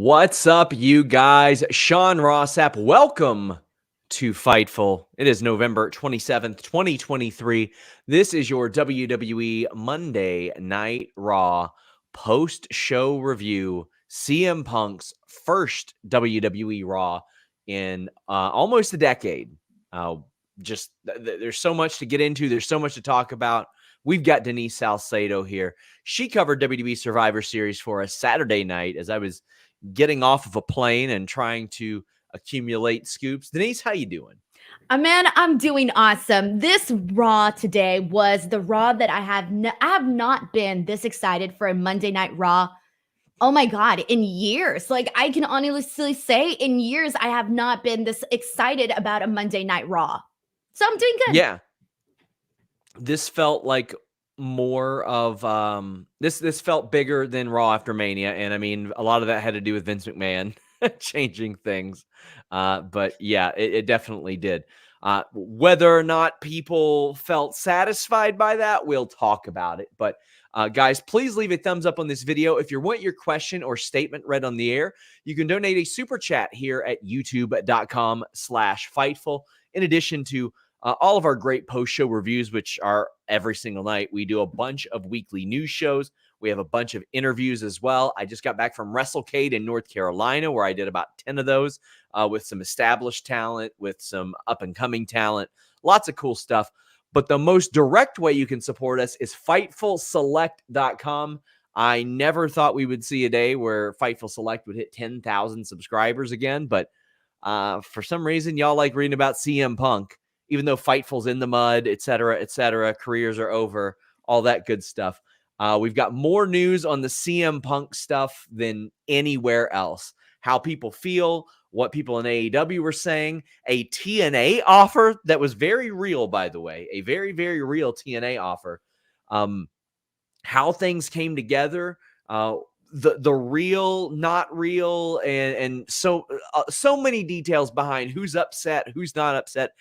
What's up, you guys? Sean Sapp, welcome to Fightful. It is November 27th, 2023. This is your WWE Monday Night Raw post-show review. CM Punk's first WWE Raw in almost a decade. There's so much to get into. There's so much to talk about. We've got Denise Salcedo here. She covered WWE Survivor Series for us Saturday night as I was getting off of a plane and trying to accumulate scoops. Denise, how you doing? Man, I'm doing awesome. This Raw today was the Raw that I have not been this excited for a Monday Night Raw. Oh my God, in years. Like, I can honestly say in years, I have not been this excited about a Monday Night Raw. So I'm doing good. Yeah. This felt like more of this felt bigger than Raw after Mania, and I mean a lot of that had to do with Vince McMahon changing things, but yeah, it definitely did. Whether or not people felt satisfied by that, we'll talk about it. But guys, please leave a thumbs up on this video. If you want your question or statement read on the air, you can donate a super chat here at youtube.com/Fightful. In addition to all of our great post-show reviews, which are every single night. We do a bunch of weekly news shows. We have a bunch of interviews as well. I just got back from WrestleCade in North Carolina, where I did about 10 of those with some established talent, with some up-and-coming talent. Lots of cool stuff. But the most direct way you can support us is FightfulSelect.com. I never thought we would see a day where Fightful Select would hit 10,000 subscribers again, but for some reason, y'all like reading about CM Punk. Even though Fightful's in the mud, et cetera, careers are over, all that good stuff. We've got more news on the CM Punk stuff than anywhere else. How people feel, what people in AEW were saying, a TNA offer that was very real, by the way, a very, very real TNA offer. How things came together, the real, not real, and so many details behind who's upset, who's not upset,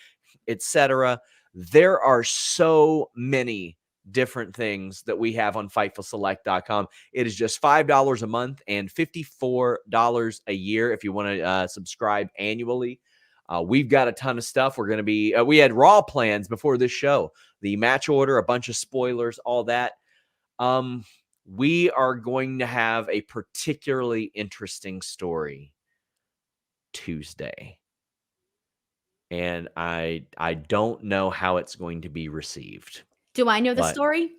etc. There are so many different things that we have on FightfulSelect.com. It is just $5 a month and $54 a year if you want to subscribe annually. We've got a ton of stuff. We're going to be, we had Raw plans before this show, the match order, a bunch of spoilers, all that. We are going to have a particularly interesting story Tuesday. And I don't know how it's going to be received. Do I know the story?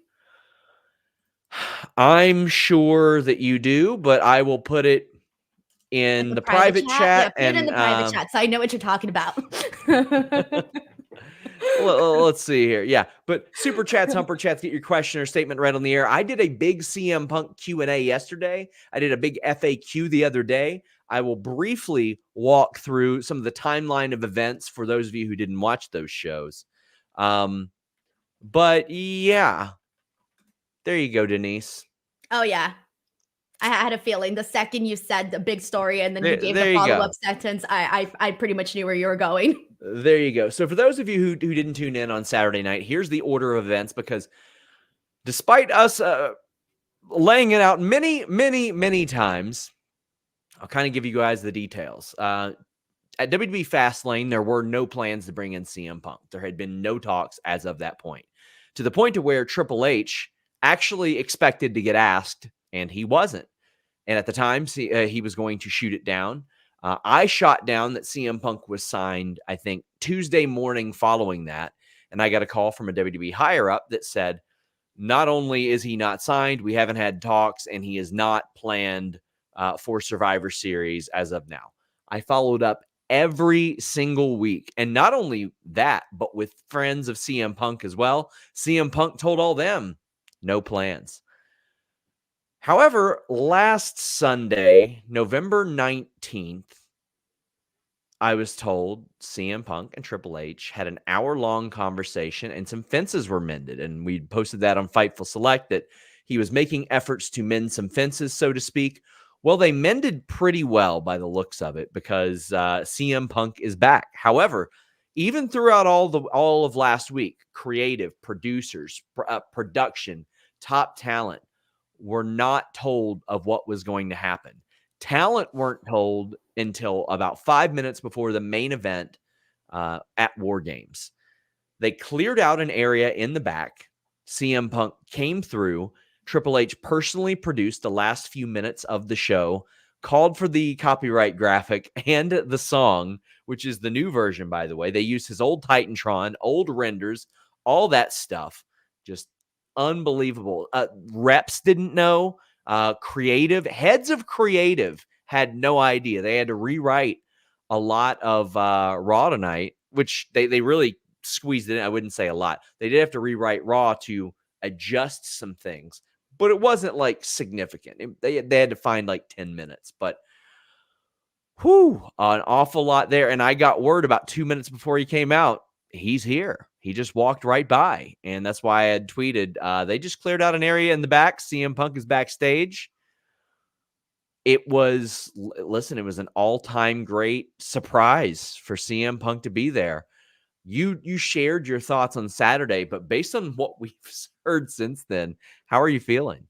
I'm sure that you do, but I will put it in the private chat. Yeah, put it in the private chat so I know what you're talking about. Well, let's see here. Yeah, but super chats, humper chats, get your question or statement read on the air. I did a big CM Punk Q&A yesterday. I did a big FAQ the other day. I will briefly walk through some of the timeline of events for those of you who didn't watch those shows. But yeah, there you go, Denise. Oh, yeah. I had a feeling the second you said the big story and then you gave the follow-up sentence, I pretty much knew where you were going. There you go. So for those of you who didn't tune in on Saturday night, here's the order of events, because despite us laying it out many, many, many times, I'll kind of give you guys the details. At WWE Fastlane, there were no plans to bring in CM Punk. There had been no talks as of that point, to the point to where Triple H actually expected to get asked, and he wasn't. And at the time, he was going to shoot it down. I shot down that CM Punk was signed, I think, Tuesday morning following that. And I got a call from a WWE higher-up that said, not only is he not signed, we haven't had talks, and he is not planned for Survivor Series as of now. I followed up every single week. And not only that, but with friends of CM Punk as well. CM Punk told all them, no plans. However, last Sunday, November 19th, I was told CM Punk and Triple H had an hour-long conversation and some fences were mended. And we posted that on Fightful Select that he was making efforts to mend some fences, so to speak. Well, they mended pretty well by the looks of it, because CM Punk is back. However, even throughout all of last week, creative, producers, production, top talent were not told of what was going to happen. Talent weren't told until about 5 minutes before the main event at War Games. They cleared out an area in the back. CM Punk came through. Triple H personally produced the last few minutes of the show, called for the copyright graphic and the song, which is the new version, by the way. They used his old Titantron, old renders, all that stuff. Just unbelievable. Reps didn't know. Heads of creative had no idea. They had to rewrite a lot of Raw tonight, which they really squeezed it in. I wouldn't say a lot. They did have to rewrite Raw to adjust some things, but it wasn't like significant. They had to find like 10 minutes, but an awful lot there. And I got word about 2 minutes before he came out, he's here. He just walked right by. And that's why I had tweeted, they just cleared out an area in the back. CM Punk is backstage. It was an all-time great surprise for CM Punk to be there. You shared your thoughts on Saturday, but based on what we've heard since then, how are you feeling?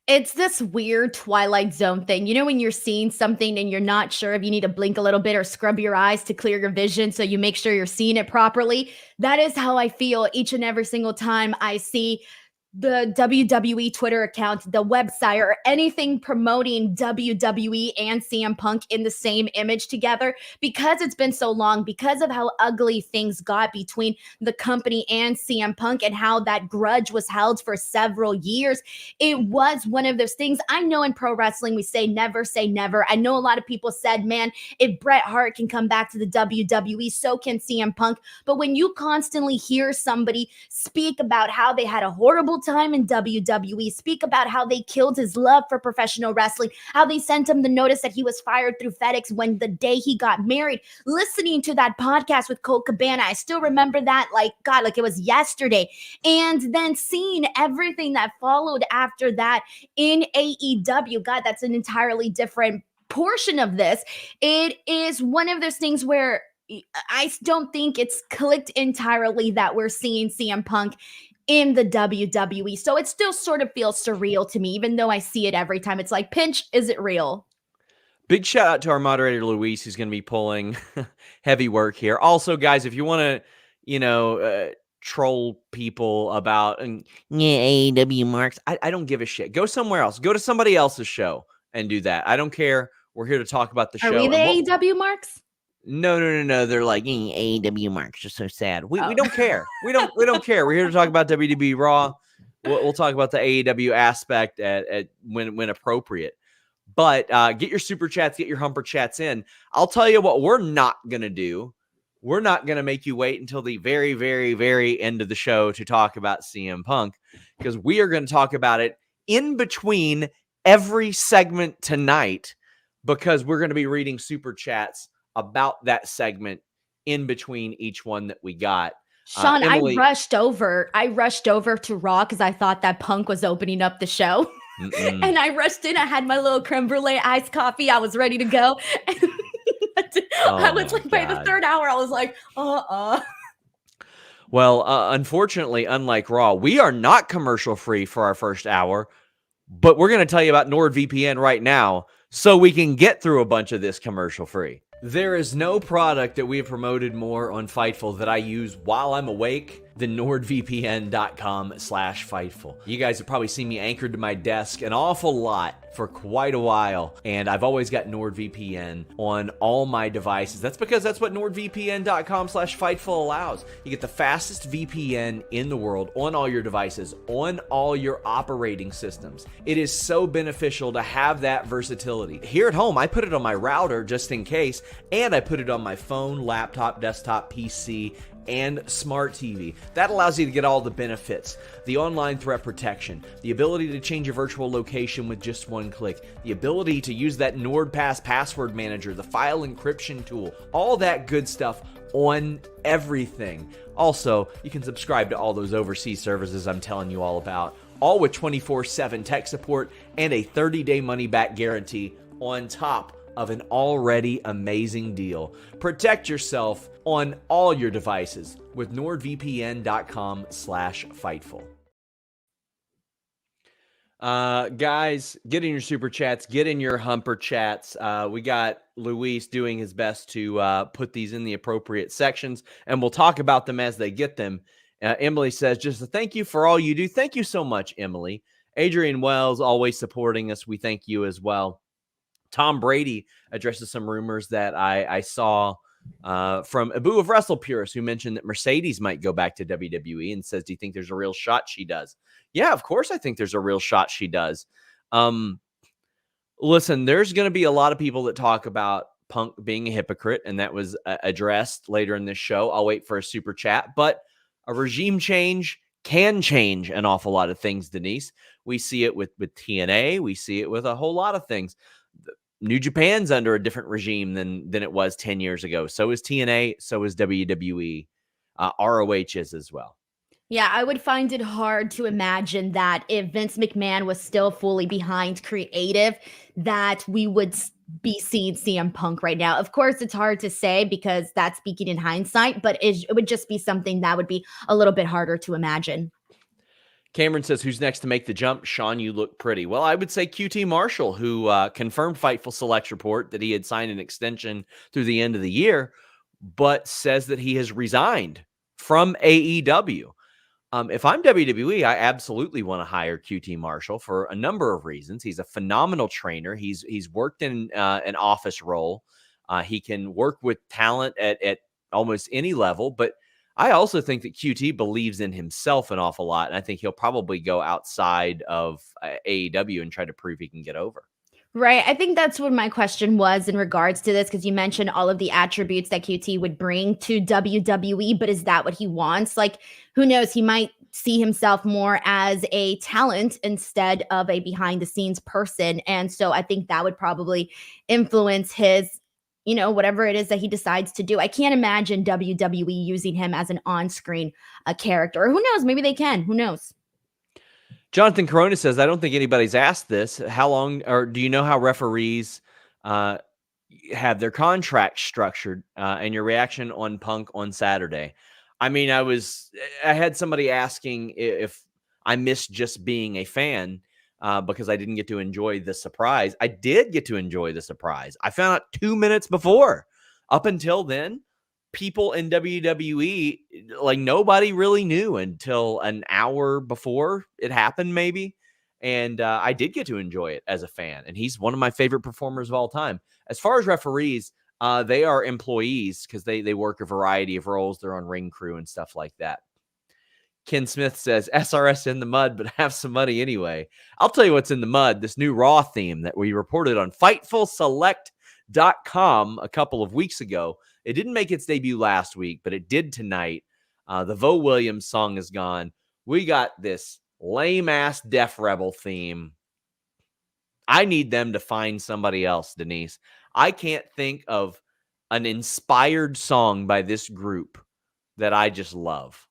It's this weird Twilight Zone thing. You know, when you're seeing something and you're not sure if you need to blink a little bit or scrub your eyes to clear your vision so you make sure you're seeing it properly. That is how I feel each and every single time I see the WWE Twitter account, the website, or anything promoting WWE and CM Punk in the same image together, because it's been so long, because of how ugly things got between the company and CM Punk and how that grudge was held for several years. It was one of those things. I know in pro wrestling, we say never say never. I know a lot of people said, man, if Bret Hart can come back to the WWE, so can CM Punk. But when you constantly hear somebody speak about how they had a horrible time in WWE, speak about how they killed his love for professional wrestling, how they sent him the notice that he was fired through FedEx when the day he got married, listening to that podcast with Colt Cabana, I still remember that like it was yesterday. And then seeing everything that followed after that in AEW, God, that's an entirely different portion of this. It is one of those things where I don't think it's clicked entirely that we're seeing CM Punk in the WWE. So it still sort of feels surreal to me, even though I see it every time. It's like, pinch, is it real? Big shout out to our moderator, Luis, who's going to be pulling heavy work here. Also, guys, if you want to, troll people about AEW marks, I don't give a shit. Go somewhere else. Go to somebody else's show and do that. I don't care. We're here to talk about the show. Are we the AEW marks? No. They're like AEW marks are so sad. We don't care. We don't care. We're here to talk about WWE Raw. We'll talk about the AEW aspect at when appropriate. But get your super chats, get your humper chats in. I'll tell you what we're not gonna do. We're not gonna make you wait until the very, very, very end of the show to talk about CM Punk, because we are going to talk about it in between every segment tonight, because we're going to be reading super chats about that segment in between each one that we got. Sean, Emily, I rushed over to Raw because I thought that Punk was opening up the show. And I rushed in. I had my little creme brulee iced coffee. I was ready to go. I was like, by the third hour, I was like, Well, unfortunately, unlike Raw, we are not commercial free for our first hour, but we're going to tell you about NordVPN right now so we can get through a bunch of this commercial free. There is no product that we have promoted more on Fightful that I use while I'm awake than NordVPN.com/Fightful. You guys have probably seen me anchored to my desk an awful lot for quite a while, and I've always got NordVPN on all my devices. That's because that's what NordVPN.com/Fightful allows. You get the fastest VPN in the world on all your devices, on all your operating systems. It is so beneficial to have that versatility. Here at home, I put it on my router just in case, and I put it on my phone, laptop, desktop, PC, and smart TV. That allows you to get all the benefits: the online threat protection, the ability to change your virtual location with just one click, the ability to use that NordPass password manager, the file encryption tool, all that good stuff on everything. Also, you can subscribe to all those overseas services I'm telling you all about, all with 24/7 tech support and a 30-day money-back guarantee on top of an already amazing deal. Protect yourself on all your devices with NordVPN.com/Fightful. Guys, get in your super chats, get in your humper chats. We got Luis doing his best to put these in the appropriate sections, and we'll talk about them as they get them. Emily says, just a thank you for all you do. Thank you so much, Emily. Adrian Wells, always supporting us. We thank you as well. Tom Brady addresses some rumors that I saw from Abu of Wrestle Purist, who mentioned that Mercedes might go back to WWE, and says, do you think there's a real shot she does? Yeah, of course I think there's a real shot she does. Listen, there's going to be a lot of people that talk about Punk being a hypocrite, and that was addressed later in this show. I'll wait for a super chat, but a regime change can change an awful lot of things, Denise. We see it with TNA. We see it with a whole lot of things. New Japan's under a different regime than it was 10 years ago. So is TNA, so is WWE. ROH is as well. Yeah, I would find it hard to imagine that if Vince McMahon was still fully behind creative, that we would be seeing CM Punk right now. Of course, it's hard to say because that's speaking in hindsight, but it would just be something that would be a little bit harder to imagine. Cameron says, who's next to make the jump? Sean, you look pretty. Well, I would say QT Marshall, who confirmed Fightful Select report that he had signed an extension through the end of the year, but says that he has resigned from AEW. If I'm WWE, I absolutely want to hire QT Marshall for a number of reasons. He's a phenomenal trainer. He's worked in an office role. He can work with talent at almost any level, but I also think that QT believes in himself an awful lot, and I think he'll probably go outside of AEW and try to prove he can get over. Right. I think that's what my question was in regards to this, because you mentioned all of the attributes that QT would bring to WWE, but is that what he wants? Like, who knows? He might see himself more as a talent instead of a behind the scenes person. And so I think that would probably influence his, whatever it is that he decides to do. I can't imagine WWE using him as an on-screen character. Or who knows? Maybe they can. Who knows? Jonathan Corona says, I don't think anybody's asked this. How long, or do you know how referees have their contract structured, and your reaction on Punk on Saturday? I mean, I had somebody asking if I missed just being a fan because I didn't get to enjoy the surprise. I did get to enjoy the surprise. I found out 2 minutes before. Up until then, people in WWE, like nobody really knew until an hour before it happened, maybe. And I did get to enjoy it as a fan. And he's one of my favorite performers of all time. As far as referees, they are employees because they work a variety of roles. They're on ring crew and stuff like that. Ken Smith says, SRS in the mud, but have some money anyway. I'll tell you what's in the mud. This new Raw theme that we reported on FightfulSelect.com a couple of weeks ago. It didn't make its debut last week, but it did tonight. The Vo Williams song is gone. We got this lame-ass Def Rebel theme. I need them to find somebody else, Denise. I can't think of an inspired song by this group that I just love.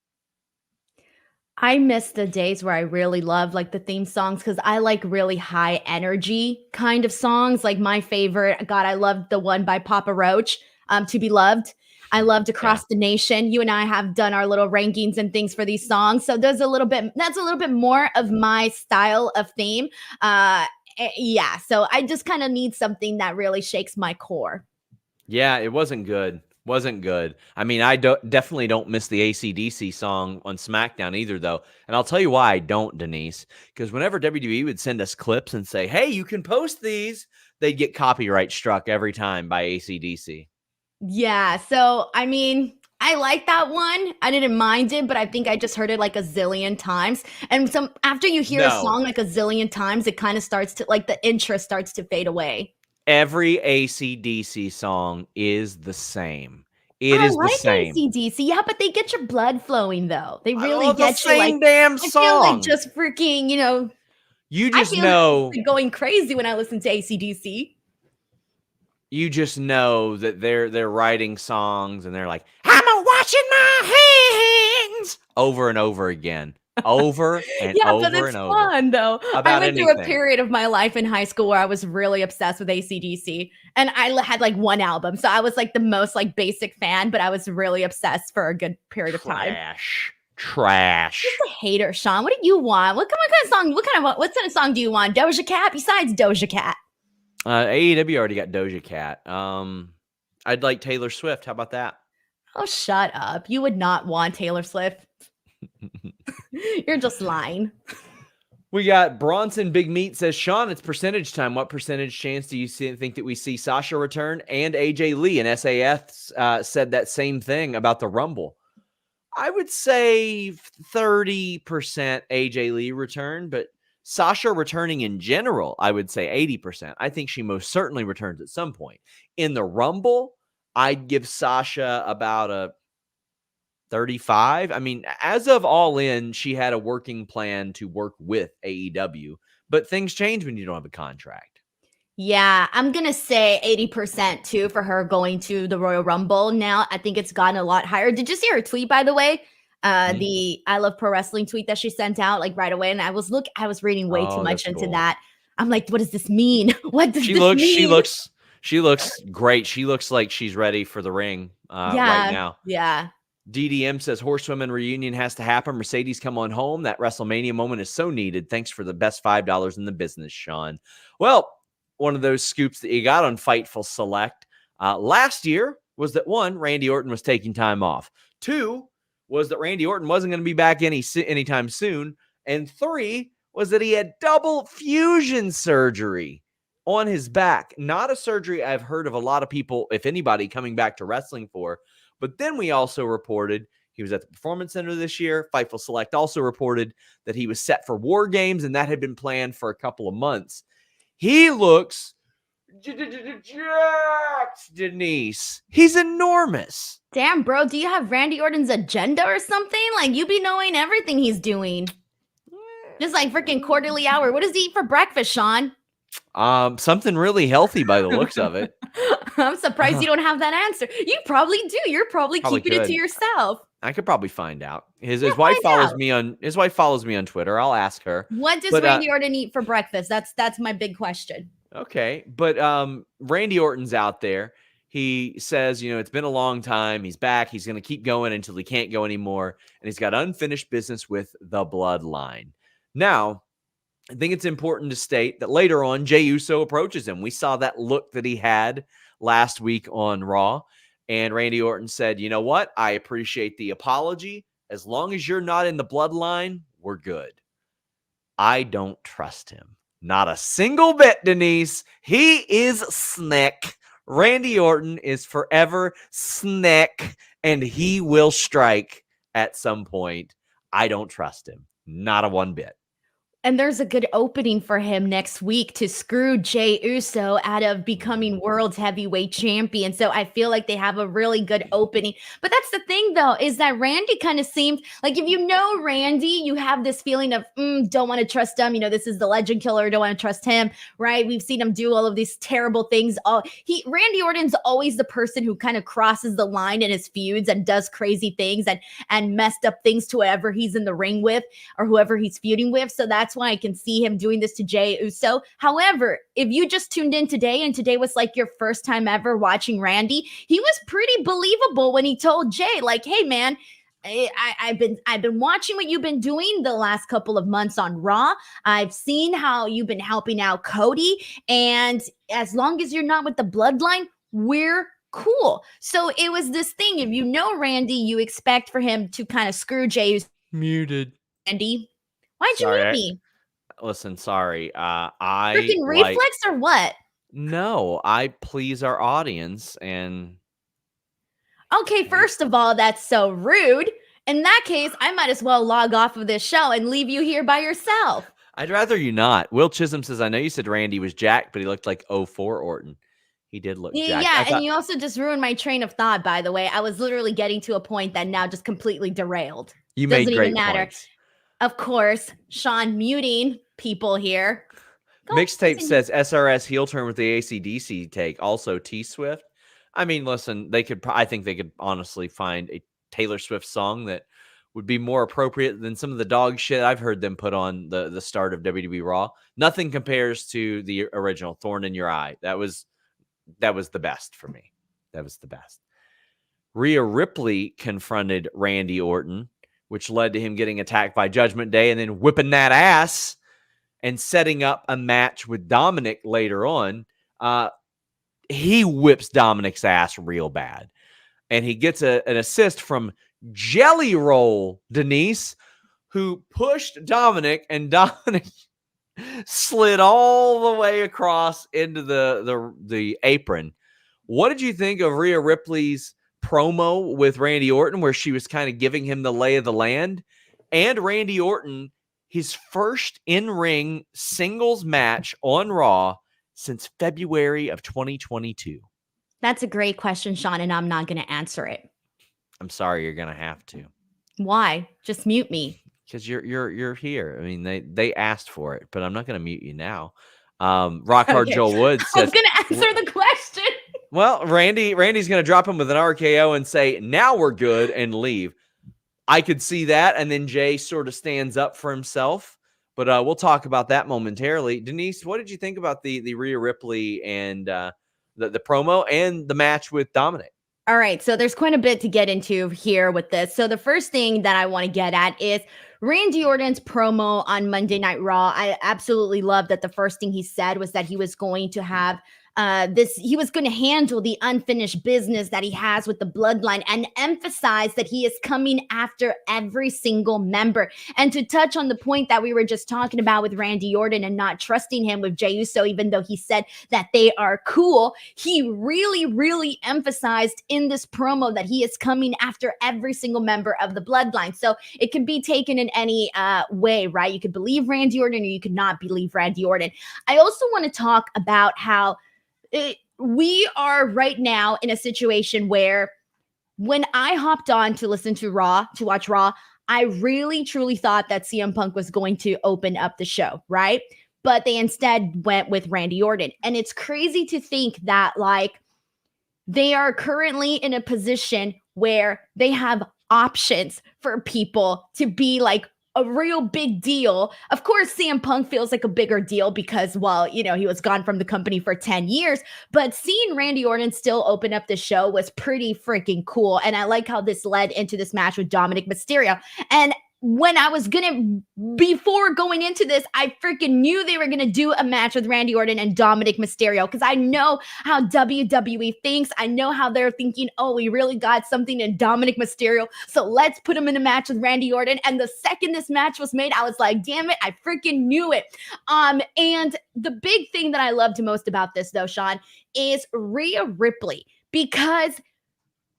I miss the days where I really love like the theme songs because I like really high energy kind of songs. Like my favorite, God, I loved the one by Papa Roach, To Be Loved. I loved Across the Nation. You and I have done our little rankings and things for these songs. So that's a little bit more of my style of theme. Yeah. So I just kind of need something that really shakes my core. Yeah, it wasn't good. Wasn't good. I mean, I definitely don't miss the AC/DC song on SmackDown either, though. And I'll tell you why I don't, Denise. Because whenever WWE would send us clips and say, hey, you can post these, they'd get copyright struck every time by AC/DC. Yeah. So, I mean, I like that one. I didn't mind it, but I think I just heard it like a zillion times. And after you hear a song like a zillion times, it kind of starts to, like, the interest starts to fade away. Every AC/DC song is the same. It is the same. AC/DC, yeah, but they get your blood flowing though. They really get the same like, damn song. I feel like just freaking, You just know like going crazy when I listen to AC/DC. You just know that they're writing songs and they're like, I'm washing my hands over and over again. Over and yeah, over but it's and over. Fun though. I went through a anything. period of my life in high school where I was really obsessed with AC/DC, and I had like one album, so I was like the most like basic fan, but I was really obsessed for a good period of time. Trash. Just a hater, Sean. What do you want? What kind of song? What kind of song do you want? Doja Cat besides Doja Cat? AEW already got Doja Cat. I'd like Taylor Swift. How about that? Oh, shut up. You would not want Taylor Swift. You're just lying. We got Bronson Big Meat says, Sean, it's percentage time. What percentage chance do you think that we see Sasha return? And AJ Lee and SAS said that same thing about the Rumble. I would say 30% AJ Lee return, but Sasha returning in general, I would say 80%. I think she most certainly returns at some point. In the Rumble, I'd give Sasha about a 35. I mean, as of All In, she had a working plan to work with AEW, but things change when you don't have a contract. Yeah, I'm going to say 80% too for her going to the Royal Rumble. Now, I think it's gotten a lot higher. Did you see her tweet, by the way? The I Love Pro Wrestling tweet that she sent out like right away. And I was reading way too much into that. I'm like, what does this mean? What does this mean? She looks great. She looks like she's ready for the ring right now. Yeah. DDM says Horsewomen reunion has to happen. Mercedes, come on home. That WrestleMania moment is so needed. Thanks for the best $5 in the business, Sean. Well, one of those scoops that you got on Fightful Select last year was that 1, Randy Orton was taking time off. 2 was that Randy Orton wasn't going to be back anytime soon. And 3 was that he had double fusion surgery on his back. Not a surgery I've heard of a lot of people, if anybody, coming back to wrestling for. But then we also reported he was at the Performance Center this year. Fightful Select also reported that he was set for War Games, and that had been planned for a couple of months. He looks jacked, Denise. He's enormous. Damn, bro. Do you have Randy Orton's agenda or something? Like, you be knowing everything he's doing. Just like freaking quarterly hour. What does he eat for breakfast, Sean? Something really healthy by the looks of it. I'm surprised you don't have that answer. You probably do. You're probably keeping it to yourself. I could probably find out. His wife follows me on Twitter. I'll ask her. What does Randy Orton eat for breakfast? That's my big question. Okay, but Randy Orton's out there. He says, it's been a long time. He's back. He's going to keep going until he can't go anymore, and he's got unfinished business with the Bloodline. Now, I think it's important to state that later on, Jey Uso approaches him. We saw that look that he had last week on Raw. And Randy Orton said, you know what? I appreciate the apology. As long as you're not in the Bloodline, we're good. I don't trust him. Not a single bit, Denise. He is Snick. Randy Orton is forever Snick, and he will strike at some point. I don't trust him. Not a one bit. And there's a good opening for him next week to screw Jey Uso out of becoming world's heavyweight champion. So I feel like they have a really good opening. But that's the thing, though, is that Randy kind of seemed like, if you know Randy, you have this feeling of, don't want to trust him. This is the legend killer. Don't want to trust him, right? We've seen him do all of these terrible things. Randy Orton's always the person who kind of crosses the line in his feuds and does crazy things and messed up things to whoever he's in the ring with or whoever he's feuding with. So that's why I can see him doing this to Jey Uso. However, if you just tuned in today and today was like your first time ever watching Randy, he was pretty believable when he told Jey, like, hey man, I've been watching what you've been doing the last couple of months on Raw. I've seen how you've been helping out Cody, and as long as you're not with the Bloodline, we're cool. So it was this thing. If you know Randy, you expect for him to kind of screw Jey Uso. Muted. Randy, why'd you mute me? Listen, sorry. I freaking reflex or what? No, I please our audience and. Okay, first of all, that's so rude. In that case, I might as well log off of this show and leave you here by yourself. I'd rather you not. Will Chisholm says, I know you said Randy was jacked, but he looked like 04 Orton. He did look jacked. Yeah, and you also just ruined my train of thought, by the way. I was literally getting to a point that now just completely derailed. You made great points. Of course, Sean muting people here. Mixtape says SRS heel turn with the AC/DC take. Also T-Swift. I mean, listen, I think they could honestly find a Taylor Swift song that would be more appropriate than some of the dog shit I've heard them put on the start of WWE Raw. Nothing compares to the original Thorn in Your Eye. That was the best for me. That was the best. Rhea Ripley confronted Randy Orton. which led to him getting attacked by Judgment Day and then whipping that ass and setting up a match with Dominic later on. He whips Dominic's ass real bad. And he gets an assist from Jelly Roll Denise, who pushed Dominic, and Dominic slid all the way across into the apron. What did you think of Rhea Ripley's promo with Randy Orton, where she was kind of giving him the lay of the land? And Randy Orton, his first in-ring singles match on Raw since February of 2022. That's a great question, Sean, and I'm not going to answer it. I'm sorry, you're going to have to. Why? Just mute me. Because you're here. I mean, they asked for it, but I'm not going to mute you now. Rock Hard Joe Woods says, I was going to answer the question. Well, Randy's going to drop him with an RKO and say, now we're good, and leave. I could see that, and then Jay sort of stands up for himself. But we'll talk about that momentarily. Denise, what did you think about the Rhea Ripley and the promo and the match with Dominic? All right, so there's quite a bit to get into here with this. So the first thing that I want to get at is Randy Orton's promo on Monday Night Raw. I absolutely love that the first thing he said was that he was going to have he was going to handle the unfinished business that he has with the bloodline and emphasize that he is coming after every single member. And to touch on the point that we were just talking about with Randy Orton and not trusting him with Jey Uso, even though he said that they are cool, he really, really emphasized in this promo that he is coming after every single member of the bloodline. So it can be taken in any way, right? You could believe Randy Orton or you could not believe Randy Orton. I also want to talk about how we are right now in a situation where when I hopped on to listen to Raw, to watch Raw, I really truly thought that CM Punk was going to open up the show, right? But they instead went with Randy Orton. And it's crazy to think that like they are currently in a position where they have options for people to be like a real big deal. Of course, CM Punk feels like a bigger deal because, well, you know, he was gone from the company for 10 years, but seeing Randy Orton still open up the show was pretty freaking cool. And I like how this led into this match with Dominic Mysterio. And when I was before going into this, I freaking knew they were going to do a match with Randy Orton and Dominic Mysterio because I know how WWE thinks. I know how they're thinking, oh, we really got something in Dominic Mysterio, so let's put him in a match with Randy Orton. And the second this match was made, I was like, damn it, I freaking knew it. And the big thing that I loved most about this, though, Sean, is Rhea Ripley, because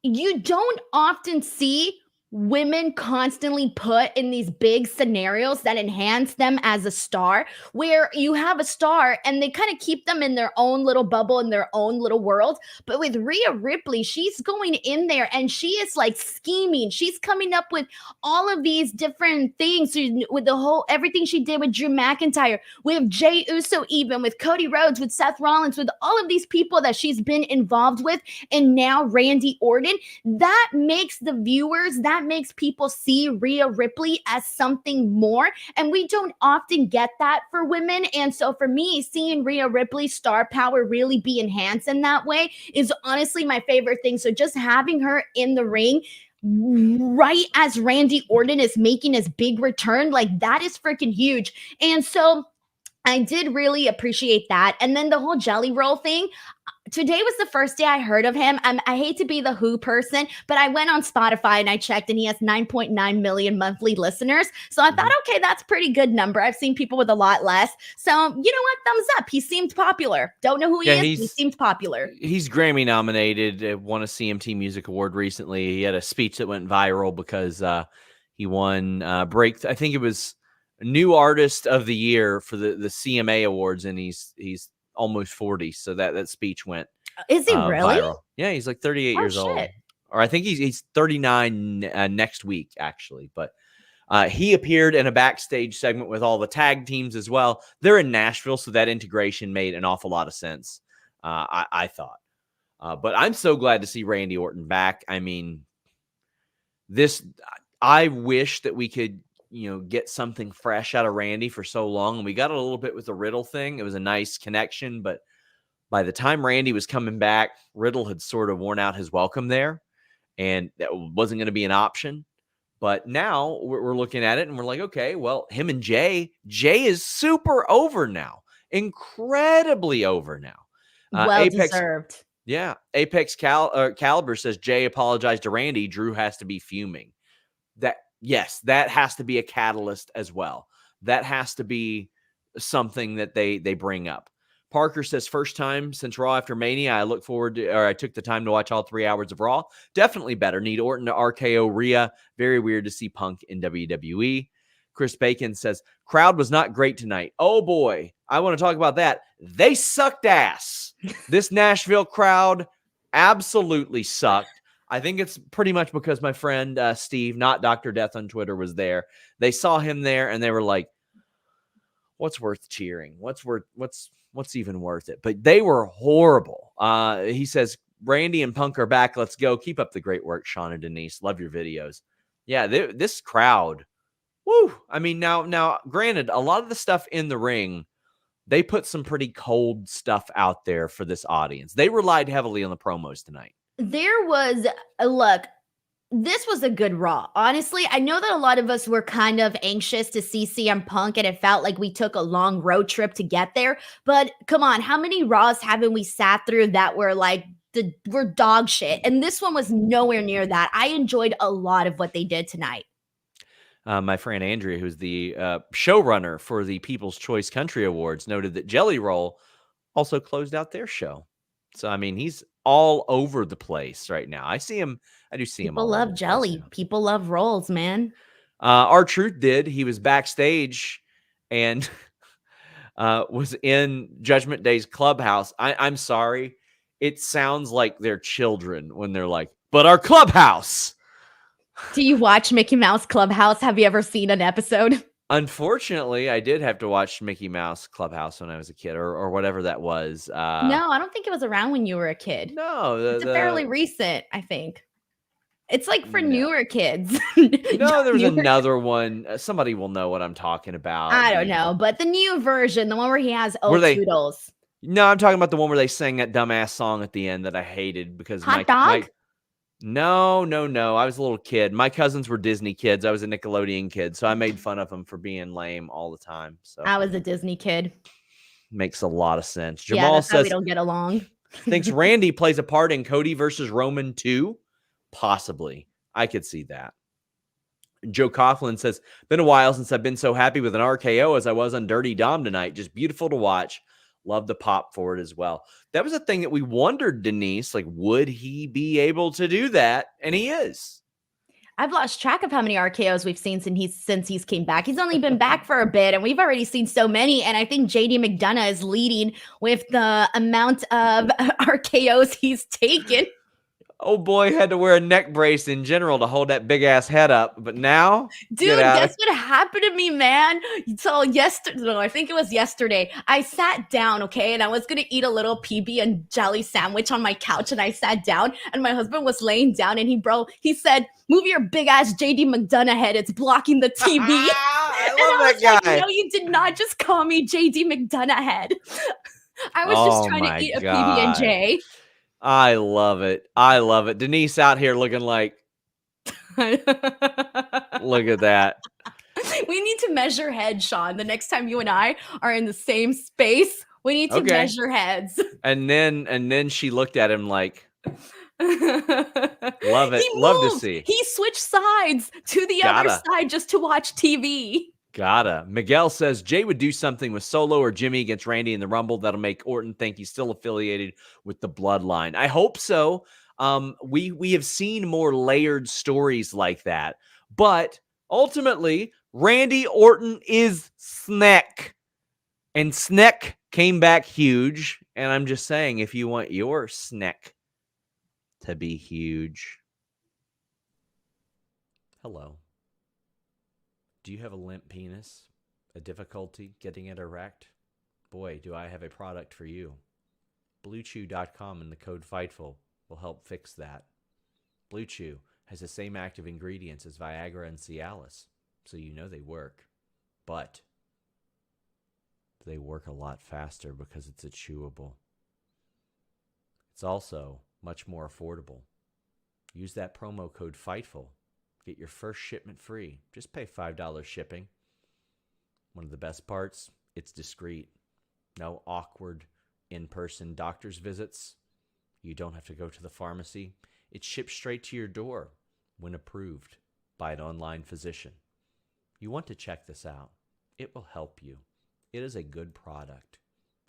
you don't often see women constantly put in these big scenarios that enhance them as a star, where you have a star and they kind of keep them in their own little bubble, in their own little world. But with Rhea Ripley, she's going in there and she is like scheming. She's coming up with all of these different things with the whole, everything she did with Drew McIntyre, with Jey Uso, even with Cody Rhodes, with Seth Rollins, with all of these people that she's been involved with. And now Randy Orton, that makes the viewers, that makes people see Rhea Ripley as something more. And we don't often get that for women. And so for me, seeing Rhea Ripley's star power really be enhanced in that way is honestly my favorite thing. So just having her in the ring right as Randy Orton is making his big return, like that is freaking huge. And so I did really appreciate that. And then the whole Jelly Roll thing, today was the first day I heard of him. I hate to be the Who person, but I went on Spotify and I checked and he has 9.9 million monthly listeners. So I thought, okay, that's a pretty good number. I've seen people with a lot less. So you know what? Thumbs up. He seemed popular. Don't know who he is. He seemed popular. He's Grammy nominated, won a CMT Music Award recently. He had a speech that went viral because he won I think it was New Artist of the Year for the CMA Awards, and he's almost 40, so that speech went is he really viral. Yeah, he's like 38 years old, or I think he's 39 next week actually. But he appeared in a backstage segment with all the tag teams as well. They're in Nashville, so that integration made an awful lot of sense, I thought. But I'm so glad to see Randy Orton back. I mean, I wish that we could get something fresh out of Randy for so long. And we got it a little bit with the Riddle thing. It was a nice connection, but by the time Randy was coming back, Riddle had sort of worn out his welcome there, and that wasn't going to be an option. But now we're looking at it and we're like, okay, well, him and Jay is super over now, incredibly over now. Well Apex, deserved. yeah, Caliber says Jay apologized to Randy. Drew has to be fuming. Yes, that has to be a catalyst as well. That has to be something that they bring up. Parker says, first time since Raw after Mania, I took the time to watch all 3 hours of Raw. Definitely better. Need Orton to RKO Rhea. Very weird to see Punk in WWE. Chris Bacon says, crowd was not great tonight. Oh boy, I want to talk about that. They sucked ass. This Nashville crowd absolutely sucked. I think it's pretty much because my friend Steve, not Dr. Death on Twitter, was there. They saw him there and they were like, what's worth cheering? What's even worth it? But they were horrible. He says, Randy and Punk are back. Let's go. Keep up the great work, Sean and Denise. Love your videos. Yeah, this crowd. Woo. I mean, now, granted, a lot of the stuff in the ring, they put some pretty cold stuff out there for this audience. They relied heavily on the promos tonight. There was look, this was a good Raw. Honestly, I know that a lot of us were kind of anxious to see CM Punk, and it felt like we took a long road trip to get there. But come on, how many Raws haven't we sat through that were like were dog shit? And this one was nowhere near that. I enjoyed a lot of what they did tonight. My friend Andrea, who's the showrunner for the People's Choice Country Awards, noted that Jelly Roll also closed out their show. So, I mean, he's all over the place right now. I do see him. People love jelly. People love rolls, man. R-Truth did. He was backstage and was in Judgment Day's clubhouse. I'm sorry. It sounds like they're children when they're like, but our clubhouse. Do you watch Mickey Mouse Clubhouse? Have you ever seen an episode? Unfortunately, I did have to watch Mickey Mouse Clubhouse when I was a kid, or whatever that was. No, I don't think it was around when you were a kid. No, it's fairly recent, I think. It's like for newer kids. No, there was another one. Somebody will know what I'm talking about. I don't know, but the new version, the one where he has Toodles. No, I'm talking about the one where they sang that dumbass song at the end that I hated because Hot Dog? No. I was a little kid. My cousins were Disney kids. I was a Nickelodeon kid, so I made fun of them for being lame all the time. So I was a Disney kid. Makes a lot of sense. Jamal says we don't get along. Thinks Randy plays a part in Cody versus Roman 2. Possibly. I could see that. Joe Coughlin says, been a while since I've been so happy with an RKO as I was on Dirty Dom tonight. Just beautiful to watch. Love the pop for it as well. That was a thing that we wondered, Denise, like, would he be able to do that? And he is. I've lost track of how many RKOs we've seen since he's came back. He's only been back for a bit, and we've already seen so many. And I think JD McDonough is leading with the amount of RKOs he's taken. Oh boy, had to wear a neck brace in general to hold that big ass head up. But now, dude, guess what happened to me, man? So I think it was yesterday. I sat down, okay, and I was gonna eat a little PB and jelly sandwich on my couch, and I sat down, and my husband was laying down, and he said, "Move your big ass JD McDonough head. It's blocking the TV." I love that guy. Like, no, you did not just call me JD McDonough head. I was just trying to eat a PB&J. I love it. Denise out here looking like, look at that. We need to measure heads, Sean. The next time you and I are in the same space, we need to measure heads. And then she looked at him like, love it. Love to see. He switched sides to the other side just to watch TV. Gotta. Miguel says Jay would do something with Solo or Jimmy against Randy in the Rumble that'll make Orton think he's still affiliated with the bloodline. I hope so. We have seen more layered stories like that. But ultimately, Randy Orton is Sneck. And Sneck came back huge. And I'm just saying, if you want your Sneck to be huge. Hello. Do you have a limp penis? A difficulty getting it erect? Boy, do I have a product for you. Bluechew.com and the code Fightful will help fix that. Bluechew has the same active ingredients as Viagra and Cialis, so you know they work. But they work a lot faster because it's a chewable. It's also much more affordable. Use that promo code Fightful Get your first shipment free. Just pay $5 shipping. One of the best parts, it's discreet. No awkward in-person doctor's visits. You don't have to go to the pharmacy. It's shipped straight to your door when approved by an online physician. You want to check this out. It will help you. It is a good product.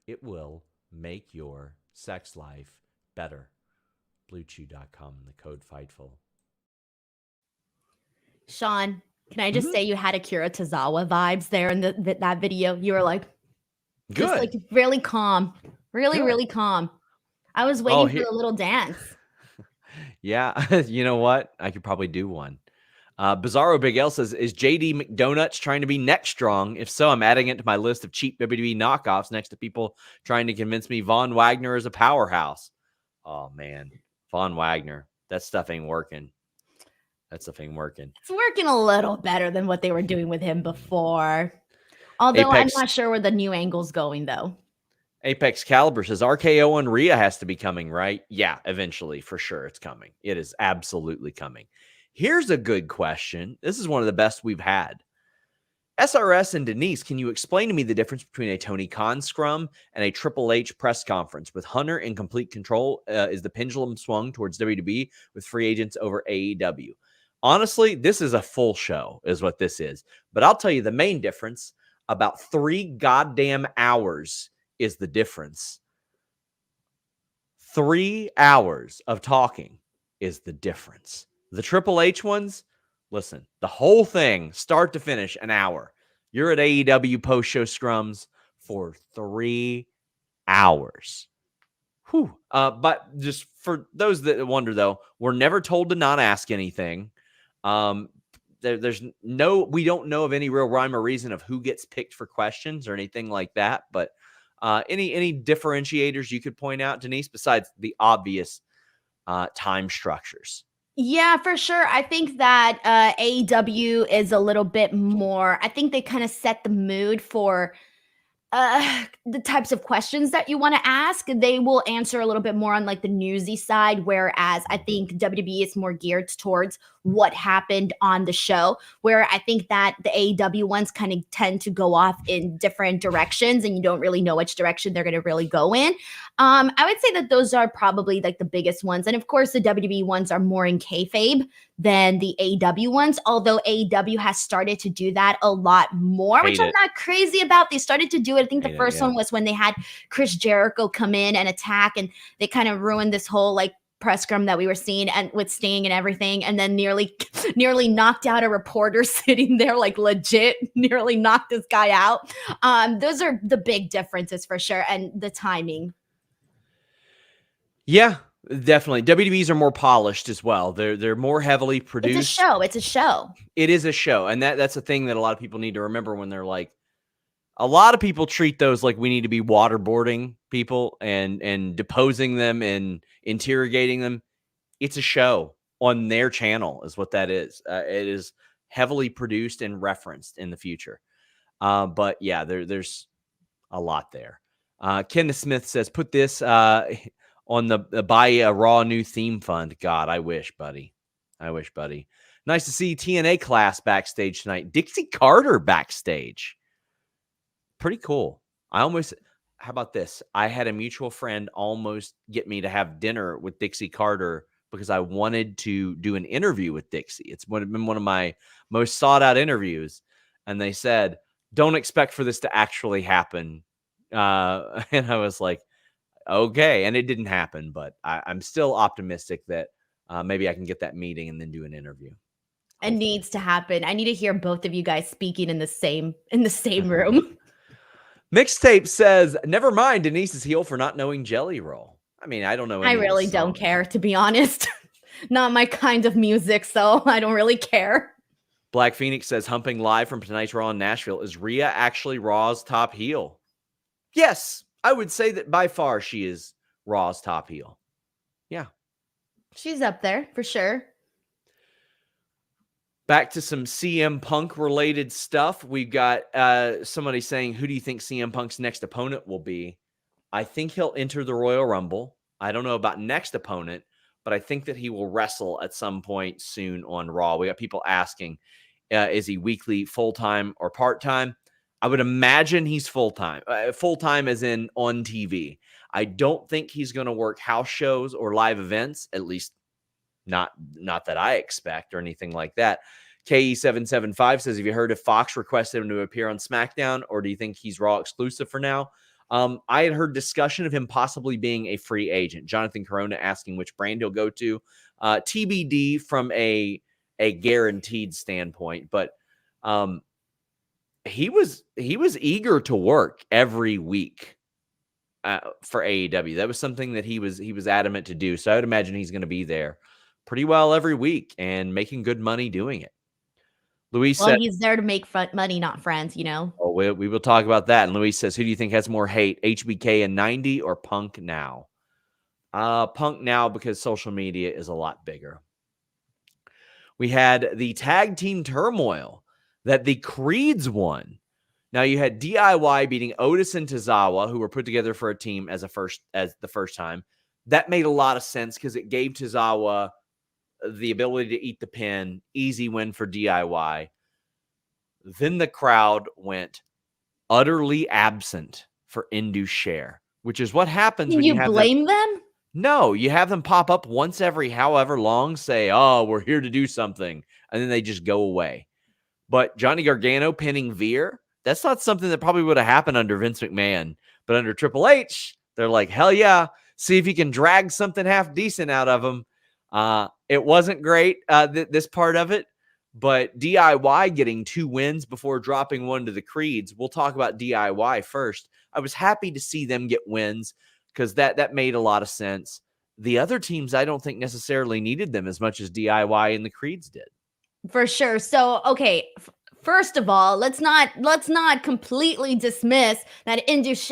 It will make your sex life better. Bluechew.com, the code Fightful. Sean, can I just say you had Akira Tozawa vibes there in that video? You were like, just like really calm, really calm. I was waiting for the little dance. Yeah, you know what? I could probably do one. Bizarro Big L says, is JD McDonuts trying to be neck strong? If so, I'm adding it to my list of cheap WWE knockoffs next to people trying to convince me Von Wagner is a powerhouse. Oh, man. Von Wagner. That stuff ain't working. It's working a little better than what they were doing with him before. Although I'm not sure where the new angle's going, though. Apex Caliber says, RKO on Rhea has to be coming, right? Yeah, eventually, for sure. It's coming. It is absolutely coming. Here's a good question. This is one of the best we've had. SRS and Denise, can you explain to me the difference between a Tony Khan scrum and a Triple H press conference? With Hunter in complete control, is the pendulum swung towards WWE with free agents over AEW? Honestly, this is a full show, is what this is. But I'll tell you the main difference. About 3 goddamn hours is the difference. 3 hours of talking is the difference. The Triple H ones, listen, the whole thing, start to finish, an hour. You're at AEW post-show scrums for 3 hours. Whew. But just for those that wonder, though, we're never told to not ask anything. There's no, we don't know of any real rhyme or reason of who gets picked for questions or anything like that. But any differentiators you could point out, Denise, besides the obvious time structures? Yeah, for sure. I think that AEW is a little bit more, I think they kind of set the mood for the types of questions that you want to ask. They will answer a little bit more on like the newsy side, whereas I think WWE is more geared towards what happened on the show, where I think that the AEW ones kind of tend to go off in different directions and you don't really know which direction they're going to really go in. I would say that those are probably like the biggest ones. And of course, the WWE ones are more in kayfabe than the AEW ones, although AEW has started to do that a lot more, which I'm not crazy about. They started to do it. I think the first one was when they had Chris Jericho come in and attack, and they kind of ruined this whole like press scrum that we were seeing and with Sting and everything, and then nearly knocked out a reporter sitting there, like legit nearly knocked this guy out. Those are the big differences for sure, and the timing. Yeah, definitely. WWEs are more polished as well. They're more heavily produced. It's a show. It is a show, and that's a thing that a lot of people need to remember when they're like, a lot of people treat those like we need to be waterboarding people and deposing them and interrogating them. It's a show on their channel is what that is. It is heavily produced and referenced in the future. But yeah, there's a lot there. Kenneth Smith says, put this on the buy a Raw new theme fund. God, I wish, buddy. Nice to see TNA class backstage tonight. Dixie Carter backstage. Pretty cool. How about this? I had a mutual friend almost get me to have dinner with Dixie Carter because I wanted to do an interview with Dixie. It's been one of my most sought out interviews. And they said, don't expect for this to actually happen. And I was like, okay. And it didn't happen, but I'm still optimistic that maybe I can get that meeting and then do an interview. It needs to happen. I need to hear both of you guys speaking in the same room. Mixtape says, never mind Denise's heel for not knowing Jelly Roll. I mean, I don't know. I really don't care, to be honest. Not my kind of music, so I don't really care. Black Phoenix says, humping live from tonight's Raw in Nashville. Is Rhea actually Raw's top heel? Yes, I would say that by far she is Raw's top heel. Yeah. She's up there for sure. Back to some CM Punk related stuff. We've got somebody saying, who do you think CM Punk's next opponent will be? I think he'll enter the Royal Rumble. I don't know about next opponent, but I think that he will wrestle at some point soon on Raw. We got people asking, is he weekly, full-time, or part-time? I would imagine he's full-time. Full-time as in on TV. I don't think he's going to work house shows or live events, at least not that I expect or anything like that. KE775 says, have you heard if Fox requested him to appear on SmackDown, or do you think he's Raw exclusive for now? I had heard discussion of him possibly being a free agent. Jonathan Corona asking which brand he'll go to. TBD from a guaranteed standpoint, but he was eager to work every week for AEW. That was something that he was adamant to do. So I would imagine he's going to be there pretty well every week and making good money doing it. Luis said, he's there to make money, not friends, you know? Oh, we will talk about that. And Luis says, who do you think has more hate, HBK in 90 or Punk now? Punk now, because social media is a lot bigger. We had the tag team turmoil that the Creeds won. Now you had DIY beating Otis and Tozawa, who were put together for a team as the first time. That made a lot of sense because it gave Tozawa the ability to eat the pin. Easy win for DIY. Then the crowd went utterly absent for Indus which is what happens when you have blame them? No, you have them pop up once every however long, say, oh, we're here to do something, and then they just go away. But Johnny Gargano pinning Veer, that's not something that probably would have happened under Vince McMahon. But under Triple H, they're like, hell yeah, see if you can drag something half decent out of them. It wasn't great, this part of it, but DIY getting 2 wins before dropping one to the Creeds. We'll talk about DIY first. I was happy to see them get wins because that made a lot of sense. The other teams, I don't think necessarily needed them as much as DIY and the Creeds did. For sure. So, okay, first of all, let's not completely dismiss that Indus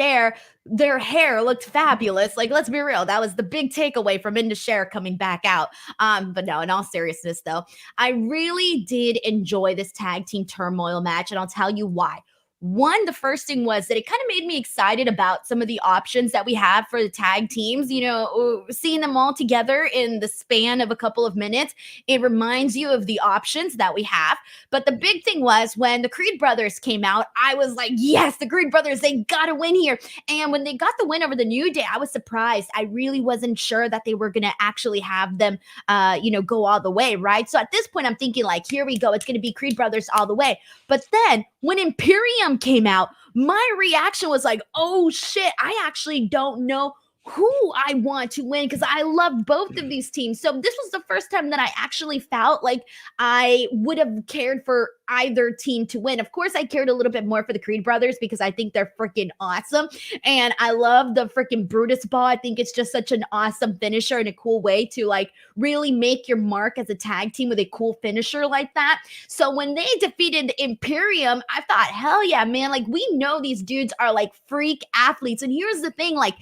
their hair looked fabulous. Like, let's be real. That was the big takeaway from Indus coming back out. But no, in all seriousness, though, I really did enjoy this tag team turmoil match, and I'll tell you why. One, the first thing was that it kind of made me excited about some of the options that we have for the tag teams. You know, seeing them all together in the span of a couple of minutes, it reminds you of the options that we have. But the big thing was when the Creed brothers came out, I was like, yes, the Creed brothers, they got to win here. And when they got the win over the New Day, I was surprised. I really wasn't sure that they were going to actually have them, go all the way, right? So at this point, I'm thinking like, here we go. It's going to be Creed brothers all the way. But then when Imperium came out, my reaction was like, oh shit, I actually don't know who I want to win because I love both of these teams. So this was the first time that I actually felt like I would have cared for either team to win. Of course, I cared a little bit more for the Creed brothers because I think they're freaking awesome. And I love the freaking Brutus ball. I think it's just such an awesome finisher and a cool way to like really make your mark as a tag team with a cool finisher like that. So when they defeated Imperium, I thought, hell yeah, man. Like, we know these dudes are like freak athletes. And here's the thing, like,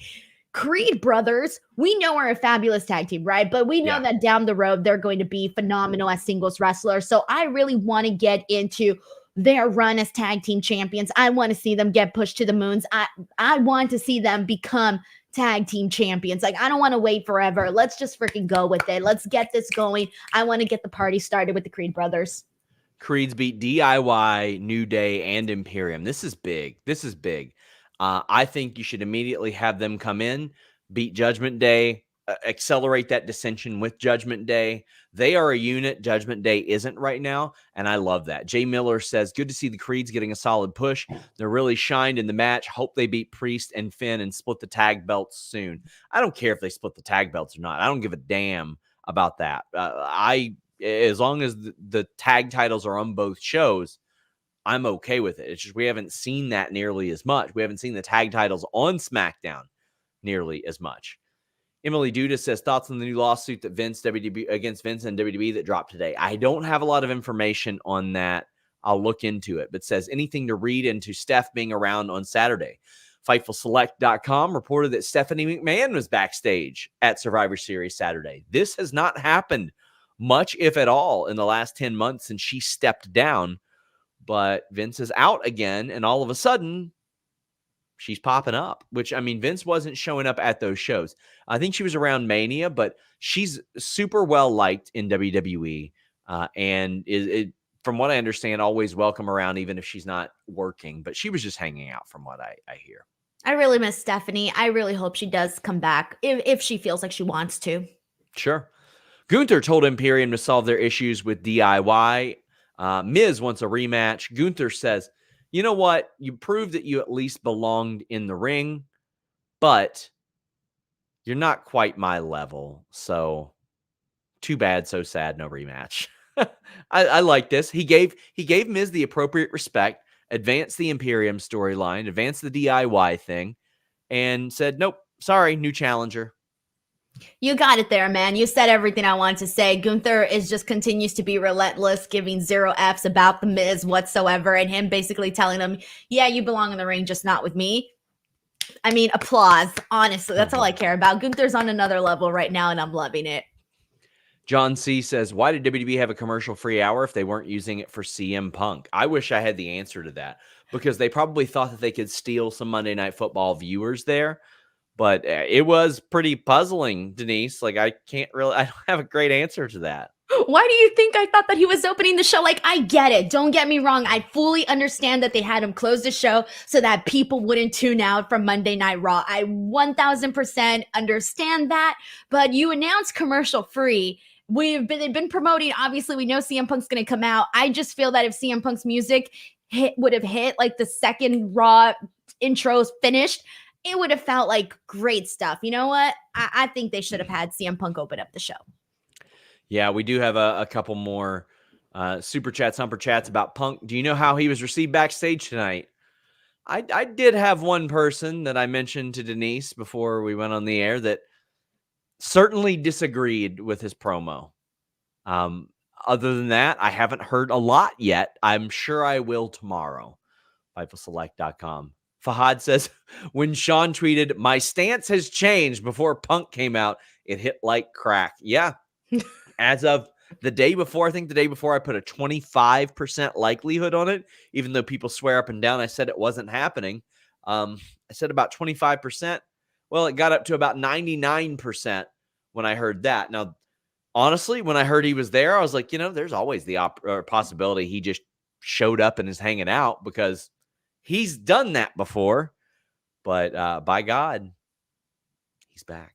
Creed brothers, we know are a fabulous tag team, right? But we know that down the road, they're going to be phenomenal as singles wrestlers. So I really want to get into their run as tag team champions. I want to see them get pushed to the moons. I want to see them become tag team champions. Like, I don't want to wait forever. Let's just freaking go with it. Let's get this going. I want to get the party started with the Creed brothers. Creeds beat DIY, New Day, and Imperium. This is big. I think you should immediately have them come in, beat Judgment Day, accelerate that dissension with Judgment Day. They are a unit. Judgment Day isn't right now, and I love that. Jay Miller says, good to see the Creeds getting a solid push. They're really shined in the match. Hope they beat Priest and Finn and split the tag belts soon. I don't care if they split the tag belts or not. I don't give a damn about that. As long as the tag titles are on both shows, I'm okay with it. It's just we haven't seen that nearly as much. We haven't seen the tag titles on SmackDown nearly as much. Emily Duda says, thoughts on the new lawsuit that against Vince and WWE that dropped today. I don't have a lot of information on that. I'll look into it, but says anything to read into Steph being around on Saturday. FightfulSelect.com reported that Stephanie McMahon was backstage at Survivor Series Saturday. This has not happened much, if at all, in the last 10 months since she stepped down. But Vince is out again, and all of a sudden, she's popping up, which, I mean, Vince wasn't showing up at those shows. I think she was around Mania, but she's super well liked in WWE, and from what I understand, always welcome around, even if she's not working. But she was just hanging out, from what I hear. I really miss Stephanie. I really hope she does come back if she feels like she wants to. Sure. Gunther told Imperium to solve their issues with DIY. Miz wants a rematch. Gunther says, you know what? You proved that you at least belonged in the ring, but you're not quite my level. So too bad, so sad, no rematch. I like this. He gave Miz the appropriate respect, advanced the Imperium storyline, advanced the DIY thing, and said, nope, sorry, new challenger. You got it there, man. You said everything I wanted to say. Gunther continues to be relentless, giving 0 Fs about the Miz whatsoever, and him basically telling him, yeah, you belong in the ring, just not with me. I mean, applause. Honestly, that's all I care about. Gunther's on another level right now, and I'm loving it. John C. says, why did WWE have a commercial-free hour if they weren't using it for CM Punk? I wish I had the answer to that, because they probably thought that they could steal some Monday Night Football viewers there. But it was pretty puzzling, Denise. Like, I don't have a great answer to that. Why do you think I thought that he was opening the show? Like, I get it. Don't get me wrong. I fully understand that they had him close the show so that people wouldn't tune out from Monday Night Raw. I 1000% understand that. But you announced commercial free. They've been promoting. Obviously, we know CM Punk's going to come out. I just feel that if CM Punk's music would have hit like the second Raw intros finished, it would have felt like great stuff. You know what? I think they should have had CM Punk open up the show. Yeah, we do have a couple more super chats, humper chats about Punk. Do you know how he was received backstage tonight? I did have one person that I mentioned to Denise before we went on the air that certainly disagreed with his promo. Other than that, I haven't heard a lot yet. I'm sure I will tomorrow. FightfulSelect.com. Fahad says, when Sean tweeted, my stance has changed before Punk came out, it hit like crack. Yeah. As of the day before, I think the day before, I put a 25% likelihood on it, even though people swear up and down I said it wasn't happening. I said about 25%. Well, it got up to about 99% when I heard that. Now, honestly, when I heard he was there, I was like, there's always the possibility he just showed up and is hanging out, because he's done that before. But by God, he's back.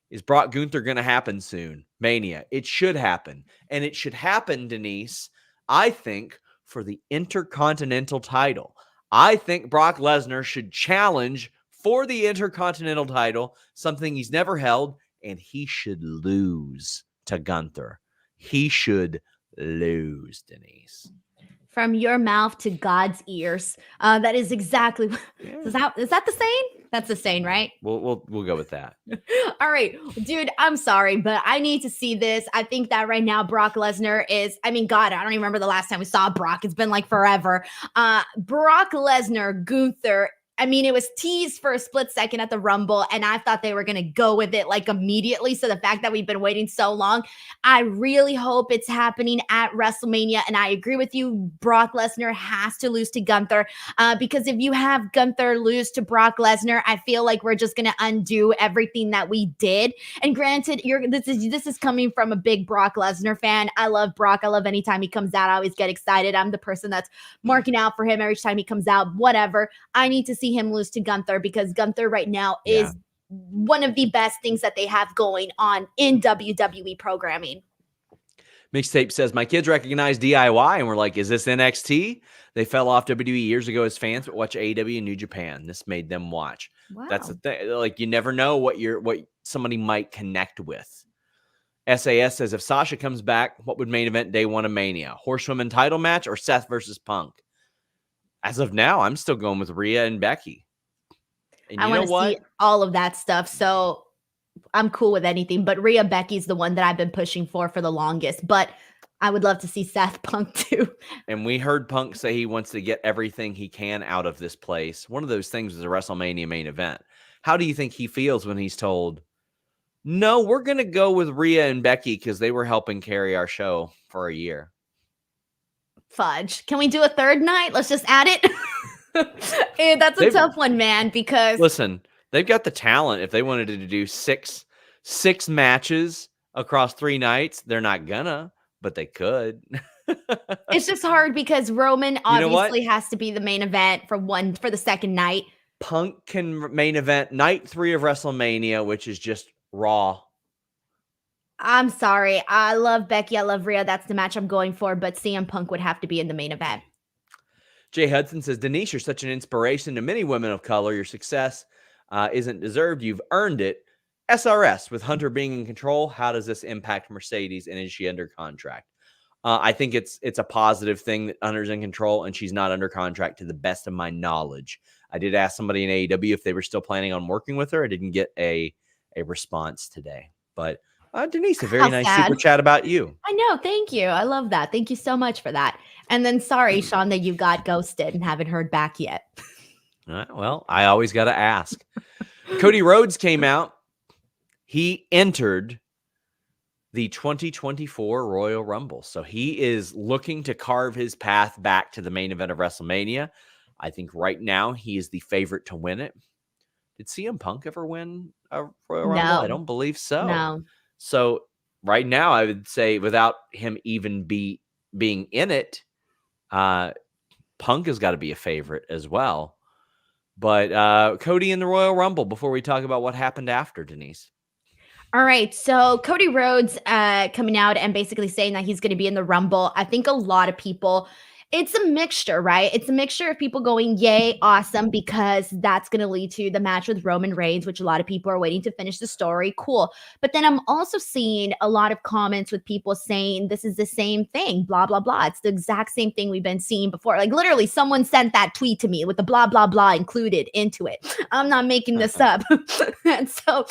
Is Brock Gunther going to happen soon? Mania. It should happen. And it should happen, Denise, I think, for the Intercontinental title. I think Brock Lesnar should challenge for the Intercontinental title, something he's never held, and he should lose to Gunther. He should lose, Denise. From your mouth to God's ears. That is exactly. Yeah. Is that the saying? That's the saying, right? We'll go with that. All right, dude. I'm sorry, but I need to see this. I think that right now Brock Lesnar is. I mean, God, I don't even remember the last time we saw Brock. It's been like forever. Brock Lesnar, Gunther. I mean, it was teased for a split second at the Rumble, and I thought they were going to go with it like immediately. So the fact that we've been waiting so long, I really hope it's happening at WrestleMania. And I agree with you. Brock Lesnar has to lose to Gunther, because if you have Gunther lose to Brock Lesnar, I feel like we're just going to undo everything that we did. And granted, this is coming from a big Brock Lesnar fan. I love Brock. I love anytime he comes out. I always get excited. I'm the person that's marking out for him every time he comes out. Whatever. I need to see him lose to Gunther, because Gunther right now is one of the best things that they have going on in WWE programming. Mixtape says, my kids recognize DIY and we're like, is this NXT? They fell off WWE years ago as fans, but watch AEW and New Japan. This made them watch. Wow. That's the thing. Like, you never know what somebody might connect with. SAS says, if Sasha comes back, what would main event day one of Mania? Horsewomen title match or Seth versus Punk? As of now, I'm still going with Rhea and Becky. And I want to see all of that stuff, so I'm cool with anything. But Rhea Becky's the one that I've been pushing for the longest. But I would love to see Seth Punk too. And we heard Punk say he wants to get everything he can out of this place. One of those things is a WrestleMania main event. How do you think he feels when he's told, no, we're going to go with Rhea and Becky because they were helping carry our show for a year? Fudge. Can we do a third night? Let's just add it. That's a tough one, man, because listen, they've got the talent. If they wanted to do six matches across 3 nights, they're not gonna, but they could. it's just hard because Roman You know what? obviously has to be the main event for the second night. Punk can main event night 3 of WrestleMania, which is just Raw. I'm sorry. I love Becky. I love Rhea. That's the match I'm going for, but CM Punk would have to be in the main event. Jay Hudson says, Denise, you're such an inspiration to many women of color. Your success isn't deserved. You've earned it. SRS, with Hunter being in control, how does this impact Mercedes, and is she under contract? I think it's a positive thing that Hunter's in control and she's not under contract to the best of my knowledge. I did ask somebody in AEW if they were still planning on working with her. I didn't get a response today. But Denise, a very nice super chat about you. I know. Thank you. I love that. Thank you so much for that. And then sorry, Sean, that you got ghosted and haven't heard back yet. Well, I always got to ask. Cody Rhodes came out. He entered the 2024 Royal Rumble. So he is looking to carve his path back to the main event of WrestleMania. I think right now he is the favorite to win it. Did CM Punk ever win a Royal Rumble? I don't believe so. No. So right now I would say without him even being in it, Punk has got to be a favorite as well. But Cody in the Royal Rumble before we talk about what happened after, Denise. All right. So Cody Rhodes coming out and basically saying that he's going to be in the Rumble. I think a lot of people, it's a mixture, right? It's a mixture of people going, yay, awesome, because that's going to lead to the match with Roman Reigns, which a lot of people are waiting to finish the story. Cool. But then I'm also seeing a lot of comments with people saying this is the same thing, blah, blah, blah. It's the exact same thing we've been seeing before. Like literally someone sent that tweet to me with the blah, blah, blah included into it. I'm not making this up. and so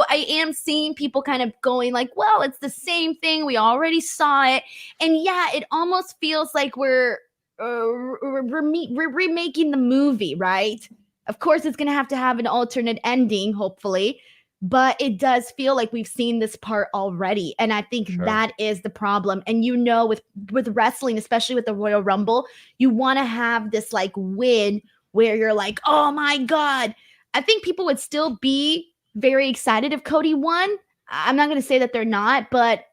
I am seeing people kind of going like, well, it's the same thing. We already saw it. And yeah, it almost feels like we're remaking the movie, right? Of course, it's going to have an alternate ending, hopefully, but it does feel like we've seen this part already, and I think that is the problem. And with wrestling, especially with the Royal Rumble, you want to have this like win where you're like, oh my god. I think people would still be very excited if Cody won. I'm not going to say that they're not, but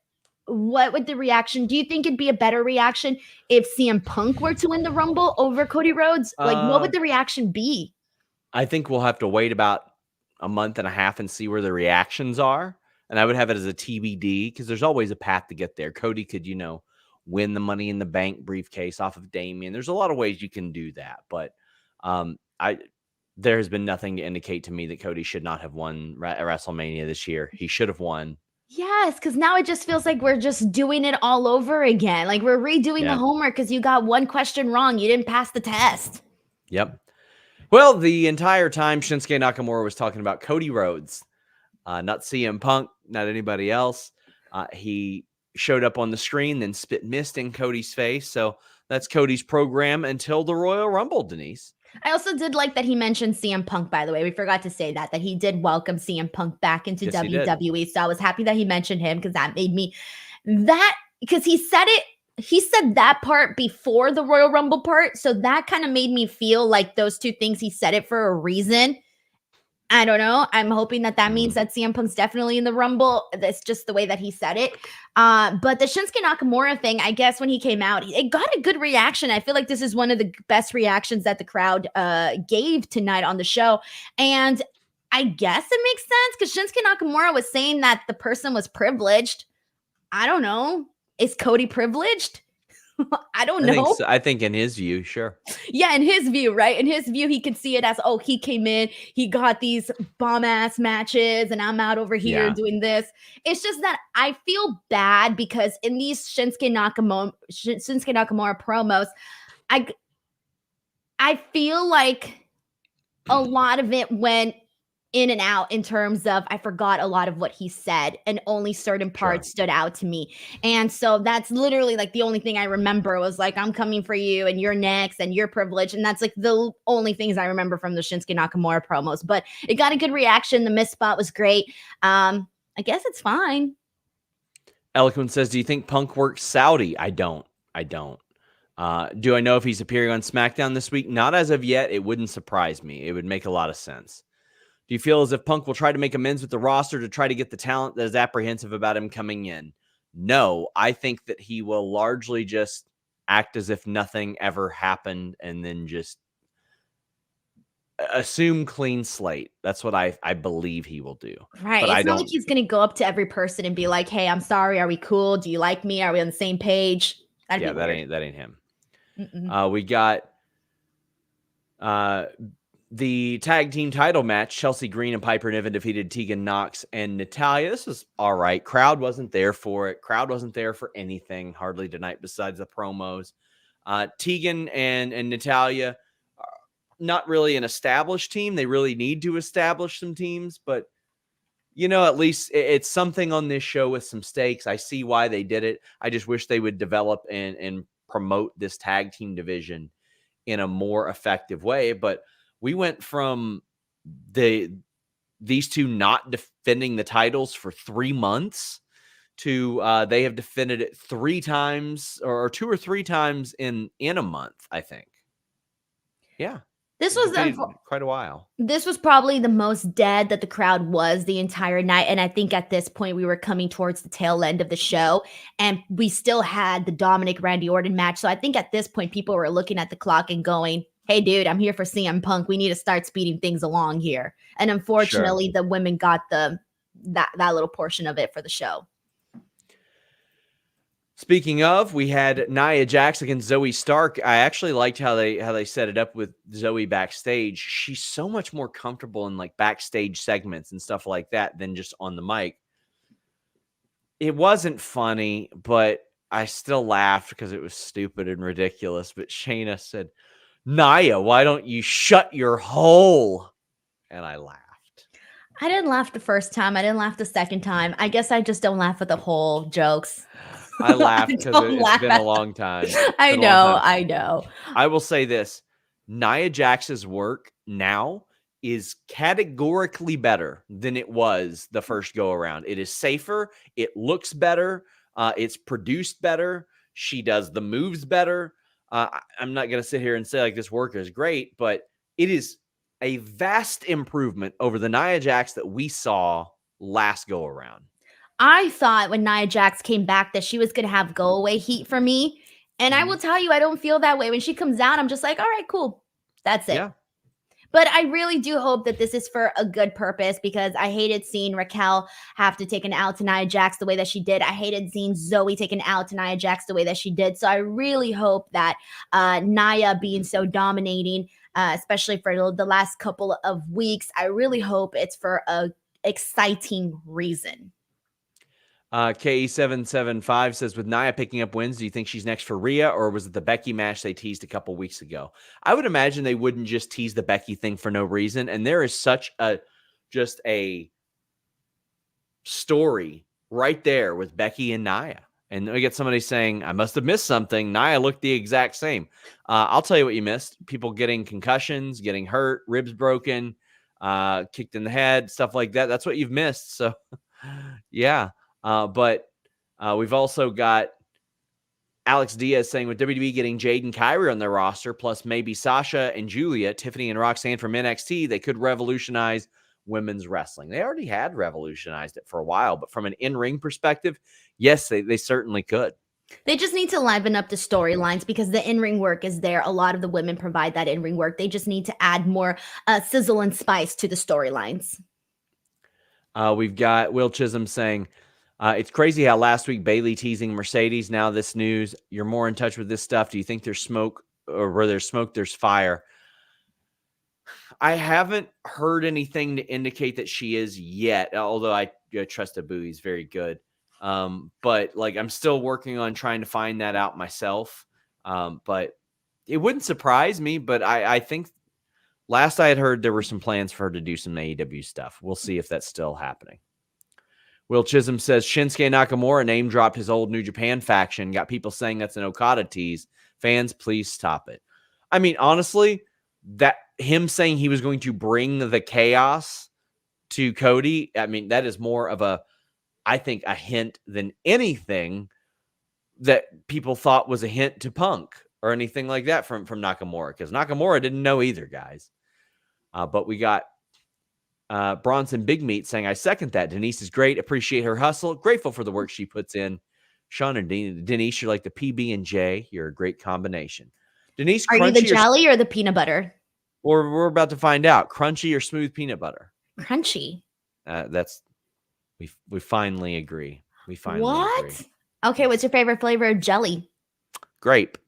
what would the reaction? Do you think it'd be a better reaction if CM Punk were to win the Rumble over Cody Rhodes? Like, what would the reaction be? I think we'll have to wait about a month and a half and see where the reactions are. And I would have it as a TBD because there's always a path to get there. Cody could, win the Money in the Bank briefcase off of Damian. There's a lot of ways you can do that. But there has been nothing to indicate to me that Cody should not have won WrestleMania this year. He should have won. Yes, because now it just feels like we're just doing it all over again. Like we're redoing the homework because you got one question wrong. You didn't pass the test. Yep. Well, the entire time Shinsuke Nakamura was talking about Cody Rhodes, not CM Punk, not anybody else. He showed up on the screen, then spit mist in Cody's face. So that's Cody's program until the Royal Rumble, Denise. I also did like that he mentioned CM Punk, by the way. We forgot to say that he did welcome CM Punk back into WWE. So I was happy that he mentioned him because that made me because he said that part before the Royal Rumble part. So that kind of made me feel like those two things, he said it for a reason. I don't know. I'm hoping that means that CM Punk's definitely in the Rumble. That's just the way that he said it. But the Shinsuke Nakamura thing, I guess when he came out, it got a good reaction. I feel like this is one of the best reactions that the crowd gave tonight on the show. And I guess it makes sense because Shinsuke Nakamura was saying that the person was privileged. I don't know. Is Cody privileged? I don't know. I think in his view, sure. Yeah, in his view, right? In his view, he could see it as, oh, he came in, he got these bomb-ass matches, and I'm out over here doing this. It's just that I feel bad because in these Shinsuke Nakamura promos, I feel like a lot of it went in and out in terms of I forgot a lot of what he said and only certain parts stood out to me. And so that's literally like the only thing I remember was like, I'm coming for you and you're next and you're privileged. And that's like the only things I remember from the Shinsuke Nakamura promos, but it got a good reaction. The miss spot was great. I guess it's fine. Eloquent says, do you think Punk works Saudi? I don't. Do I know if he's appearing on SmackDown this week? Not as of yet. It wouldn't surprise me. It would make a lot of sense. Do you feel as if Punk will try to make amends with the roster to try to get the talent that is apprehensive about him coming in? No, I think that he will largely just act as if nothing ever happened and then just assume clean slate. That's what I believe he will do. Right. But It's I not like don't. he's going to go up to every person and be like, "Hey, I'm sorry. Are we cool? Do you like me? Are we on the same page?" That'd Yeah, be weird. that ain't him. Mm-mm. We got the tag team title match. Chelsea Green and Piper Niven defeated Tegan Nox and Natalya. This was all right. Crowd wasn't there for it. Crowd wasn't there for anything hardly tonight besides the promos. Tegan and Natalya are not really an established team. They really need to establish some teams, but at least it's something on this show with some stakes. I see why they did it. I just wish they would develop and promote this tag team division in a more effective way. But we went from these two not defending the titles for 3 months to they have defended it 3 times or 2 or 3 times in a month, I think. Yeah. This was quite a while. This was probably the most dead that the crowd was the entire night. And I think at this point we were coming towards the tail end of the show and we still had the Dominic Randy Orton match. So I think at this point people were looking at the clock and going, "Hey dude, I'm here for CM Punk. We need to start speeding things along here." And unfortunately the women got that little portion of it for the show. Speaking of, we had Nia Jax against Zoe Stark. I actually liked how they set it up with Zoe backstage. She's so much more comfortable in like backstage segments and stuff like that than just on the mic. It wasn't funny, but I still laughed because it was stupid and ridiculous. But Shayna said, "Nia, why don't you shut your hole?" And I laughed. I didn't laugh the first time. I didn't laugh the second time. I guess I just don't laugh at the whole jokes. I laughed because it's been a long time. I know. I will say this. Nia Jax's work now is categorically better than it was the first go around. It is safer. It looks better. It's produced better. She does the moves better. I'm not going to sit here and say like this work is great, but it is a vast improvement over the Nia Jax that we saw last go around. I thought when Nia Jax came back that she was going to have go away heat for me. And I will tell you, I don't feel that way. When she comes out, I'm just like, all right, cool. That's it. Yeah. But I really do hope that this is for a good purpose because I hated seeing Raquel have to take an out to Nia Jax the way that she did. I hated seeing Zoe take an out to Nia Jax the way that she did. So I really hope that Nia being so dominating, especially for the last couple of weeks, I really hope it's for a exciting reason. KE775 says, with Nia picking up wins, do you think she's next for Rhea, or was it the Becky match they teased a couple weeks ago? I would imagine they wouldn't just tease the Becky thing for no reason. And there is such a story right there with Becky and Nia. And we get somebody saying, I must have missed something. Nia looked the exact same. I'll tell you what you missed. People getting concussions, getting hurt, ribs broken, kicked in the head, stuff like that. That's what you've missed. So, yeah. But we've also got Alex Diaz saying with WWE getting Jade and Kyrie on their roster, plus maybe Sasha and Julia, Tiffany and Roxanne from NXT, they could revolutionize women's wrestling. They already had revolutionized it for a while, but from an in-ring perspective, yes, they certainly could. They just need to liven up the storylines because the in-ring work is there. A lot of the women provide that in-ring work. They just need to add more sizzle and spice to the storylines. We've got Will Chisholm saying, it's crazy how last week Bayley teasing Mercedes. Now this news. You're more in touch with this stuff. Do you think there's smoke, or where there's smoke, there's fire? I haven't heard anything to indicate that she is yet, although I trust Abu. He's very good. But like, I'm still working on trying to find that out myself. But it wouldn't surprise me, but I think last I had heard there were some plans for her to do some AEW stuff. We'll see if that's still happening. Will Chisholm says Shinsuke Nakamura name dropped his old New Japan faction. Got people saying that's an Okada tease. Fans, please stop it. I mean, honestly, that him saying he was going to bring the chaos to Cody, I mean, that is more of I think a hint than anything that people thought was a hint to Punk or anything like that from Nakamura, because Nakamura didn't know either, guys. But we got Bronson Big Meat saying, I second that. Denise is great. Appreciate her hustle. Grateful for the work she puts in. Sean and Denise, you're like the PB and J. You're a great combination. Denise, are you the jelly or the peanut butter? Or we're about to find out. Crunchy or smooth peanut butter? Crunchy. We finally agree. We finally agree. Okay, what's your favorite flavor of jelly? Grape.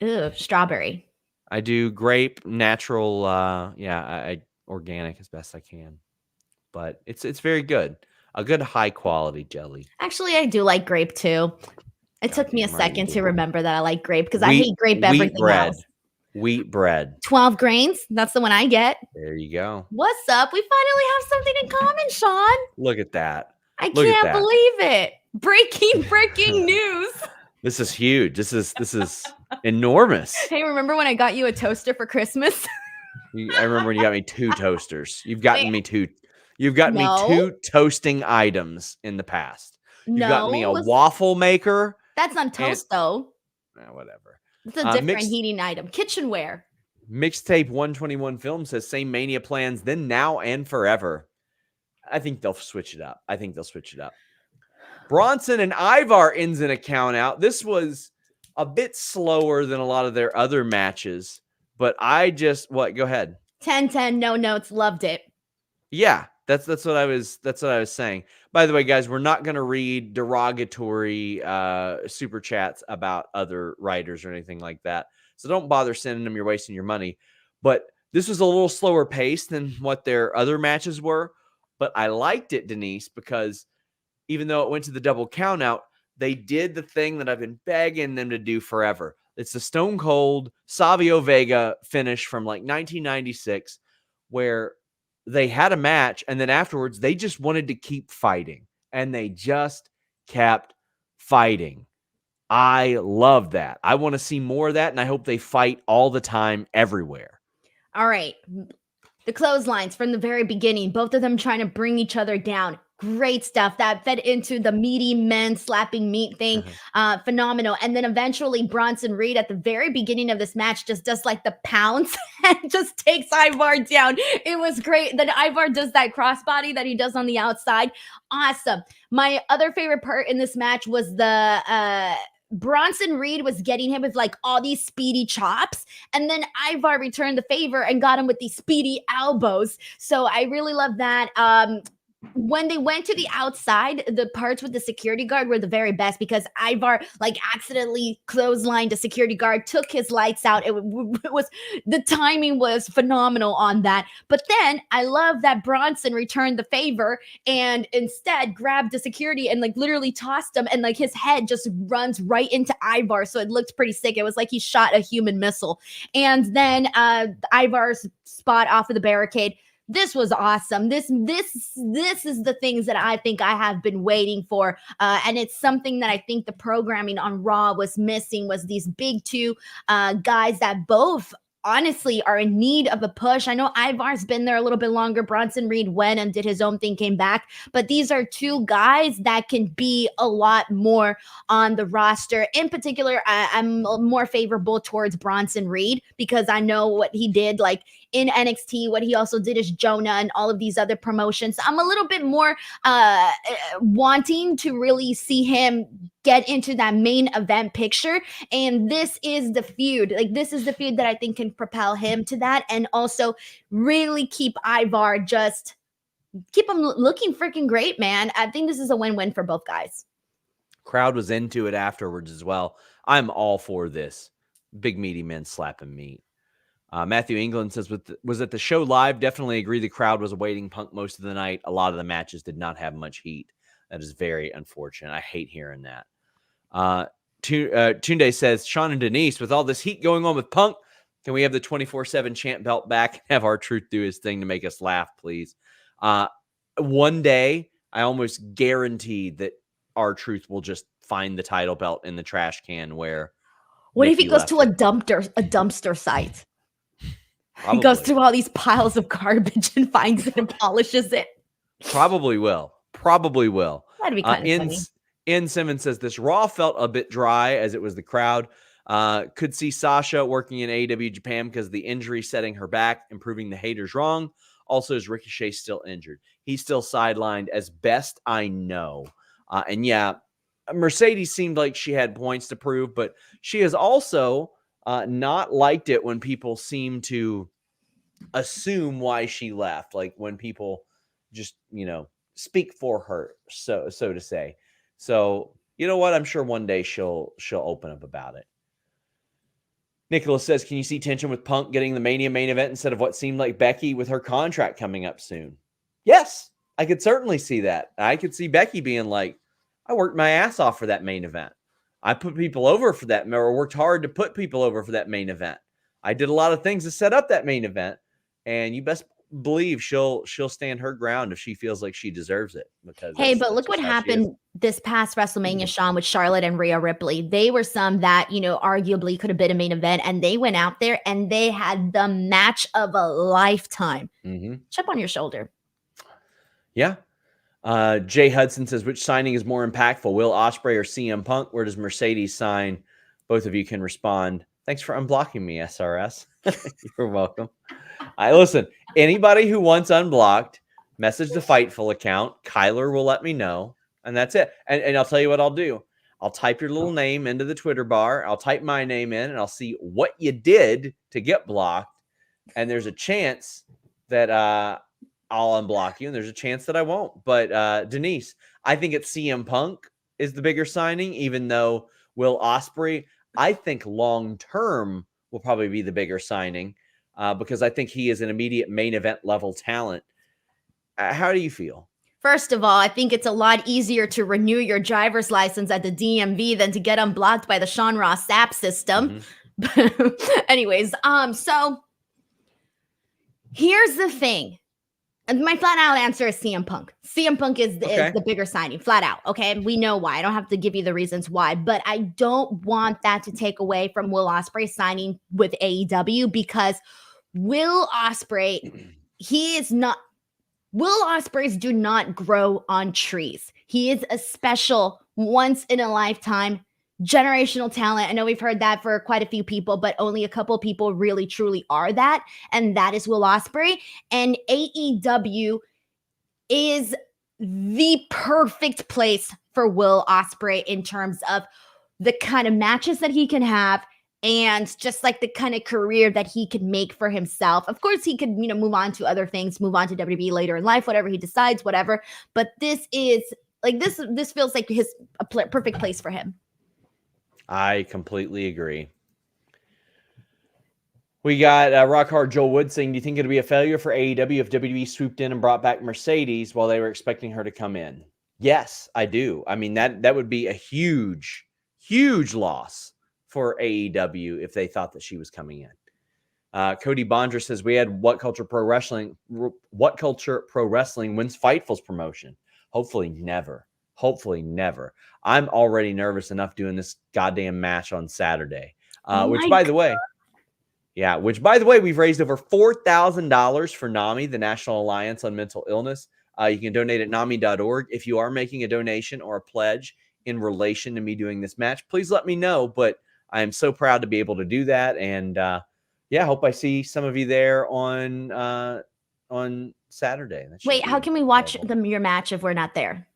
Ew, strawberry. I do grape, natural, I organic as best I can. But it's very good. A good high quality jelly. Actually, I do like grape too. It took me a second to remember that I like grape because I hate grape everything else. Wheat bread. 12 grains. That's the one I get. There you go. What's up? We finally have something in common, Sean. Look at that. I can't believe it. Breaking news. This is huge. This is enormous. Hey, remember when I got you a toaster for Christmas? I remember when you got me 2 toasters. You've gotten me 2. You've gotten me 2 toasting items in the past. You got me a waffle maker. That's on toast, though. Whatever. It's a different heating item. Kitchenware. Mixtape 121 Film says same Mania plans then, now, and forever. I think they'll switch it up. Bronson and Ivar ends an account out. This was a bit slower than a lot of their other matches, but go ahead. 10-10, no notes, loved it. Yeah, that's what I was saying. By the way, guys, we're not going to read derogatory super chats about other writers or anything like that. So don't bother sending them. You're wasting your money. But this was a little slower pace than what their other matches were. But I liked it, Denise, because even though it went to the double count out, they did the thing that I've been begging them to do forever. It's the Stone Cold Savio Vega finish from like 1996, where they had a match, and then afterwards, they just wanted to keep fighting, and they just kept fighting. I love that. I want to see more of that, and I hope they fight all the time, everywhere. All right. The clotheslines from the very beginning, both of them trying to bring each other down. Great stuff that fed into the meaty men slapping meat thing. Phenomenal. And then eventually Bronson Reed at the very beginning of this match just does like the pounce and just takes Ivar down. It was great. Then Ivar does that crossbody that he does on the outside. Awesome. My other favorite part in this match was the Bronson Reed was getting him with like all these speedy chops, and then Ivar returned the favor and got him with these speedy elbows. So I really love that. When they went to the outside, the parts with the security guard were the very best because Ivar like accidentally clotheslined a security guard, took his lights out. It was the timing was phenomenal on that. But then I love that Bronson returned the favor and instead grabbed the security and like literally tossed him, and like his head just runs right into Ivar. So it looked pretty sick. It was like he shot a human missile. And then Ivar's spot off of the barricade. This was awesome. This is the things that I think I have been waiting for. And it's something that I think the programming on Raw was missing, was these big 2 guys that both honestly are in need of a push. I know Ivar's been there a little bit longer. Bronson Reed went and did his own thing, came back. But these are 2 guys that can be a lot more on the roster. In particular, I'm more favorable towards Bronson Reed because I know what he did like in NXT, what he also did is Jonah and all of these other promotions. I'm a little bit more wanting to really see him get into that main event picture. And this is the feud. Like, this is the feud that I think can propel him to that, and also really keep Ivar, just keep him looking freaking great, man. I think this is a win-win for both guys. Crowd was into it afterwards as well. I'm all for this. Big meaty men slapping meat. Matthew England says, was at the show live? Definitely agree. The crowd was awaiting Punk most of the night. A lot of the matches did not have much heat. That is very unfortunate. I hate hearing that. Tunde says, Sean and Denise, with all this heat going on with Punk, can we have the 24/7 champ belt back and have R-Truth do his thing to make us laugh, please? One day, I almost guarantee that R-Truth will just find the title belt in the trash can where. What if he goes to a dumpster site? Probably. He goes through all these piles of garbage and finds it and polishes it. Probably will. That'd be kind of funny. Ian Simmons says, this Raw felt a bit dry as it was the crowd. Could see Sasha working in AEW Japan because the injury setting her back, improving the haters wrong. Also, is Ricochet still injured? He's still sidelined as best I know. And yeah, Mercedes seemed like she had points to prove, but she has also not liked it when people seem to assume why she left. Like when people just, speak for her, so to say. So, you know what? I'm sure one day she'll open up about it. Nicholas says, can you see tension with Punk getting the Mania main event instead of what seemed like Becky with her contract coming up soon? Yes, I could certainly see that. I could see Becky being like, I worked my ass off for that main event. I put people over for that, or worked hard to put people over for that main event. I did a lot of things to set up that main event, and you best believe she'll stand her ground if she feels like she deserves it. Because hey, but look what happened this past WrestleMania, Sean, with Charlotte and Rhea Ripley. They were some that, arguably could have been a main event, and they went out there and they had the match of a lifetime. Chip on your shoulder. Yeah. Jay Hudson says, which signing is more impactful, Will Ospreay or CM Punk? Where does Mercedes sign? Both of you can respond. Thanks for unblocking me, SRS. You're welcome. Listen, anybody who wants unblocked, message the Fightful account. Kyler will let me know, and that's it. And I'll tell you what I'll do. I'll type your little name into the Twitter bar. I'll type my name in, and I'll see what you did to get blocked. And there's a chance that I'll unblock you, and there's a chance that I won't. But Denise, I think it's CM Punk is the bigger signing, even though Will Ospreay, I think long term will probably be the bigger signing because I think he is an immediate main event level talent. How do you feel? First of all, I think it's a lot easier to renew your driver's license at the DMV than to get unblocked by the Sean Ross Sapp system. Anyways, so here's the thing. And my flat out answer is CM Punk. CM Punk is the bigger signing, flat out. Okay. We know why. I don't have to give you the reasons why, but I don't want that to take away from Will Ospreay signing with AEW because Will Ospreay, Will Ospreays do not grow on trees. He is a special once in a lifetime generational talent. I know we've heard that for quite a few people, but only a couple people really truly are that. And that is Will Ospreay. And AEW is the perfect place for Will Ospreay in terms of the kind of matches that he can have and just like the kind of career that he could make for himself. Of course, he could, move on to other things, move on to WWE later in life, whatever he decides, whatever. But this is like, this feels like a perfect place for him. I completely agree. We got Rock Hard Joel Wood saying, do you think it'll be a failure for AEW if WWE swooped in and brought back Mercedes while they were expecting her to come in? Yes, I do. I mean, that would be a huge, huge loss for AEW if they thought that she was coming in. Cody Bondra says, we had What Culture Pro Wrestling wins Fightful's promotion. Hopefully never. Hopefully never. I'm already nervous enough doing this goddamn match on Saturday. Which by the way, we've raised over $4,000 for NAMI, the National Alliance on Mental Illness. You can donate at NAMI.org. If you are making a donation or a pledge in relation to me doing this match, please let me know. But I am so proud to be able to do that. And hope I see some of you there on Saturday. Wait, how can we watch your match if we're not there?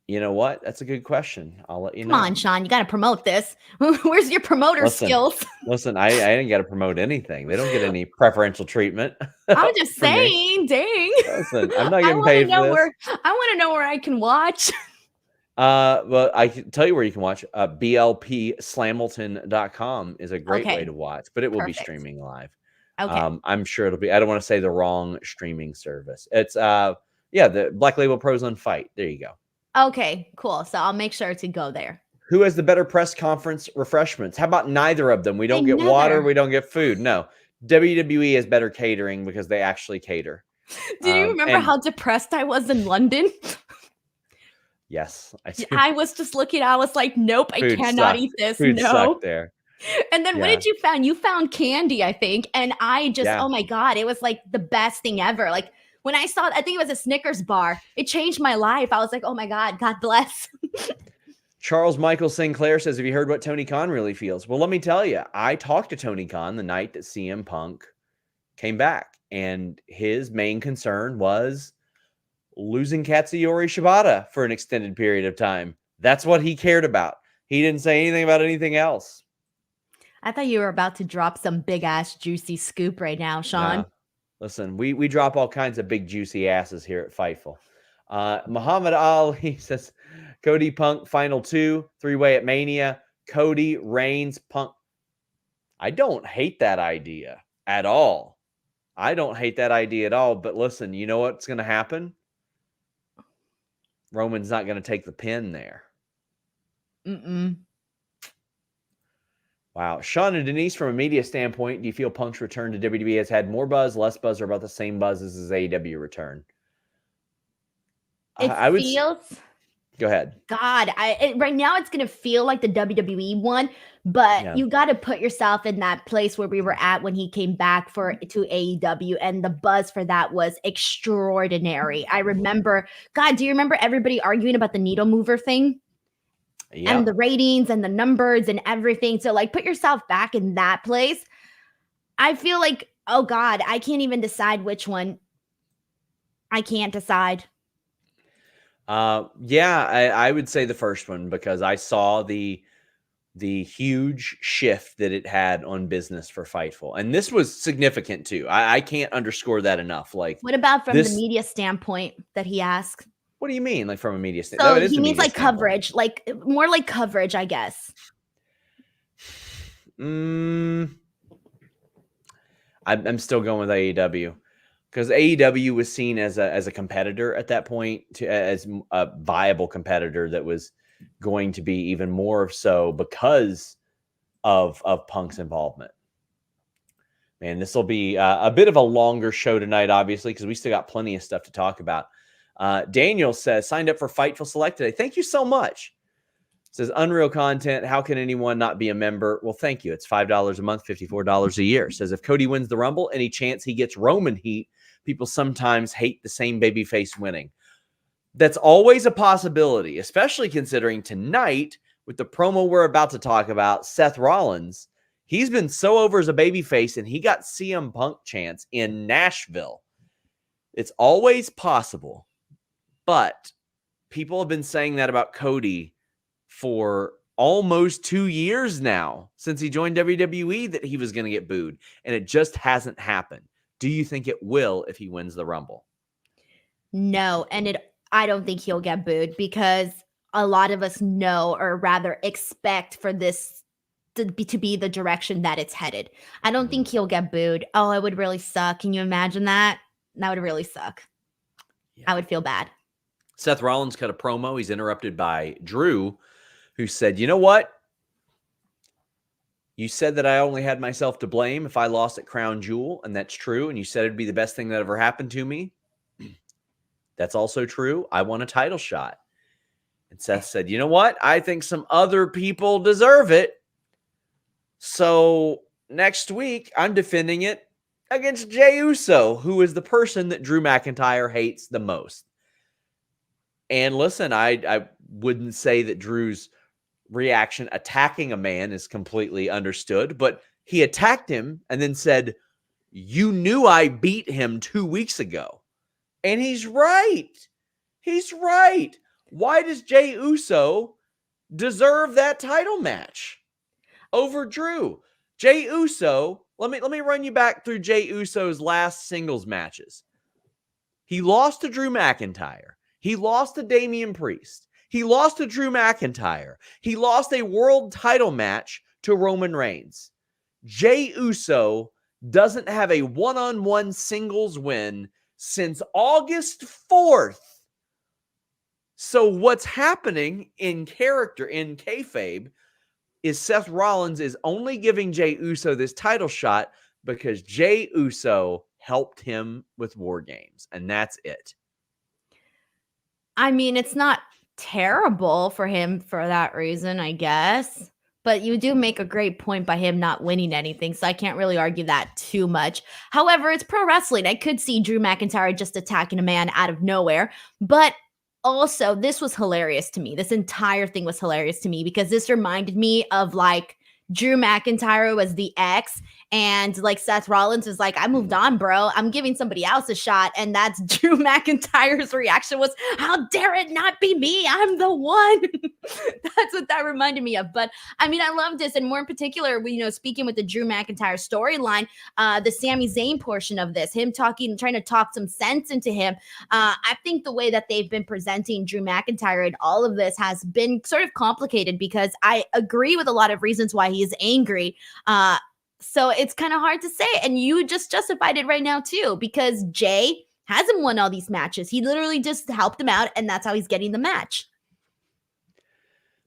You know what? That's a good question. I'll let you know. Come on, Sean. You got to promote this. Where's your promoter skills? Listen, I didn't got to promote anything. They don't get any preferential treatment. I'm just saying. Dang. Listen, I'm not getting paid for this. I want to know where I can watch. Well, I can tell you where you can watch. blpslamilton.com is a great way to watch, but it will be streaming live. Okay. I'm sure it'll be. I don't want to say the wrong streaming service. It's the Black Label Pros on Fight. There you go. Okay, cool. So I'll make sure to go there. Who has the better press conference refreshments? How about neither of them? We don't get water. We don't get food. No. WWE has better catering because they actually cater. Do you remember how depressed I was in London? Yes. I was just looking. I was like, nope, I cannot eat this. Food sucked there. And then what did you find? You found candy, I think. And I just, oh my God, it was like the best thing ever. Like, when I saw, I think it was a Snickers bar, it changed my life. I was like, oh my God, God bless. Charles Michael Sinclair says, have you heard what Tony Khan really feels? Well, let me tell you, I talked to Tony Khan the night that CM Punk came back, and his main concern was losing Katsuyori Shibata for an extended period of time. That's what he cared about. He didn't say anything about anything else. I thought you were about to drop some big ass juicy scoop right now, Sean. Nah. Listen, we drop all kinds of big juicy asses here at Fightful. Muhammad Ali says, Cody Punk final 2, 3-way at Mania. Cody, Reigns, Punk. I don't hate that idea at all. I don't hate that idea at all. But listen, you know what's going to happen? Roman's not going to take the pin there. Wow. Sean and Denise, from a media standpoint, do you feel Punk's return to WWE has had more buzz, less buzz, or about the same buzz as his AEW return? I would feels. Go ahead. God, right now it's going to feel like the WWE one, but you got to put yourself in that place where we were at when he came back to AEW, and the buzz for that was extraordinary. I remember, God, do you remember everybody arguing about the needle mover thing? Yep. And the ratings and the numbers and everything. So like, put yourself back in that place. I feel like, oh God, I can't even decide which one. I can't decide. I would say the first one, because I saw the huge shift that it had on business for Fightful. And this was significant too. I can't underscore that enough. Like, what about from the media standpoint that he asked? What do you mean? Like from a media standpoint? So he means like coverage, like more like coverage, I guess. I'm still going with AEW, because AEW was seen as a competitor at that point, as a viable competitor that was going to be even more so because of Punk's involvement. Man, this will be a bit of a longer show tonight, obviously, because we still got plenty of stuff to talk about. Daniel says, signed up for Fightful Select today. Thank you so much. Says, unreal content. How can anyone not be a member? Well, thank you. It's $5 a month, $54 a year. Says, if Cody wins the Rumble, any chance he gets Roman heat? People sometimes hate the same babyface winning. That's always a possibility, especially considering tonight, with the promo we're about to talk about, Seth Rollins, he's been so over as a babyface, and he got CM Punk chance in Nashville. It's always possible. But people have been saying that about Cody for almost 2 years now, since he joined WWE, that he was going to get booed, and it just hasn't happened. Do you think it will if he wins the Rumble? No, and I don't think he'll get booed, because a lot of us know, or rather expect, for this to be the direction that it's headed. I don't think he'll get booed. Oh, it would really suck. Can you imagine that? That would really suck. Yeah. I would feel bad. Seth Rollins cut a promo. He's interrupted by Drew, who said, you know what? You said that I only had myself to blame if I lost at Crown Jewel, and that's true. And you said it'd be the best thing that ever happened to me. That's also true. I won a title shot. And Seth said, you know what? I think some other people deserve it. So next week, I'm defending it against Jey Uso, who is the person that Drew McIntyre hates the most. And listen, I wouldn't say that Drew's reaction attacking a man is completely understood, but he attacked him and then said, you knew I beat him 2 weeks ago. And he's right. He's right. Why does Jey Uso deserve that title match over Drew? Jey Uso, let me run you back through Jey Uso's last singles matches. He lost to Drew McIntyre. He lost to Damian Priest. He lost to Drew McIntyre. He lost a world title match to Roman Reigns. Jey Uso doesn't have a one-on-one singles win since August 4th. So what's happening in character, in kayfabe, is Seth Rollins is only giving Jey Uso this title shot because Jey Uso helped him with War Games, and that's it. I mean, it's not terrible for him for that reason, I guess. But you do make a great point by him not winning anything, so I can't really argue that too much. However, it's pro wrestling. I could see Drew McIntyre just attacking a man out of nowhere, but also, this was hilarious to me. This entire thing was hilarious to me because this reminded me of like Drew McIntyre was the ex, and like Seth Rollins was like, I moved on, bro. I'm giving somebody else a shot. And that's Drew McIntyre's reaction was, how dare it not be me? I'm the one. That's what that reminded me of. But I mean, I love this. And more in particular, speaking with the Drew McIntyre storyline, the Sami Zayn portion of this, him talking, trying to talk some sense into him. I think the way that they've been presenting Drew McIntyre in all of this has been sort of complicated because I agree with a lot of reasons why he is angry. So it's kind of hard to say. And you just justified it right now too, because Jay hasn't won all these matches. He literally just helped him out, and that's how he's getting the match.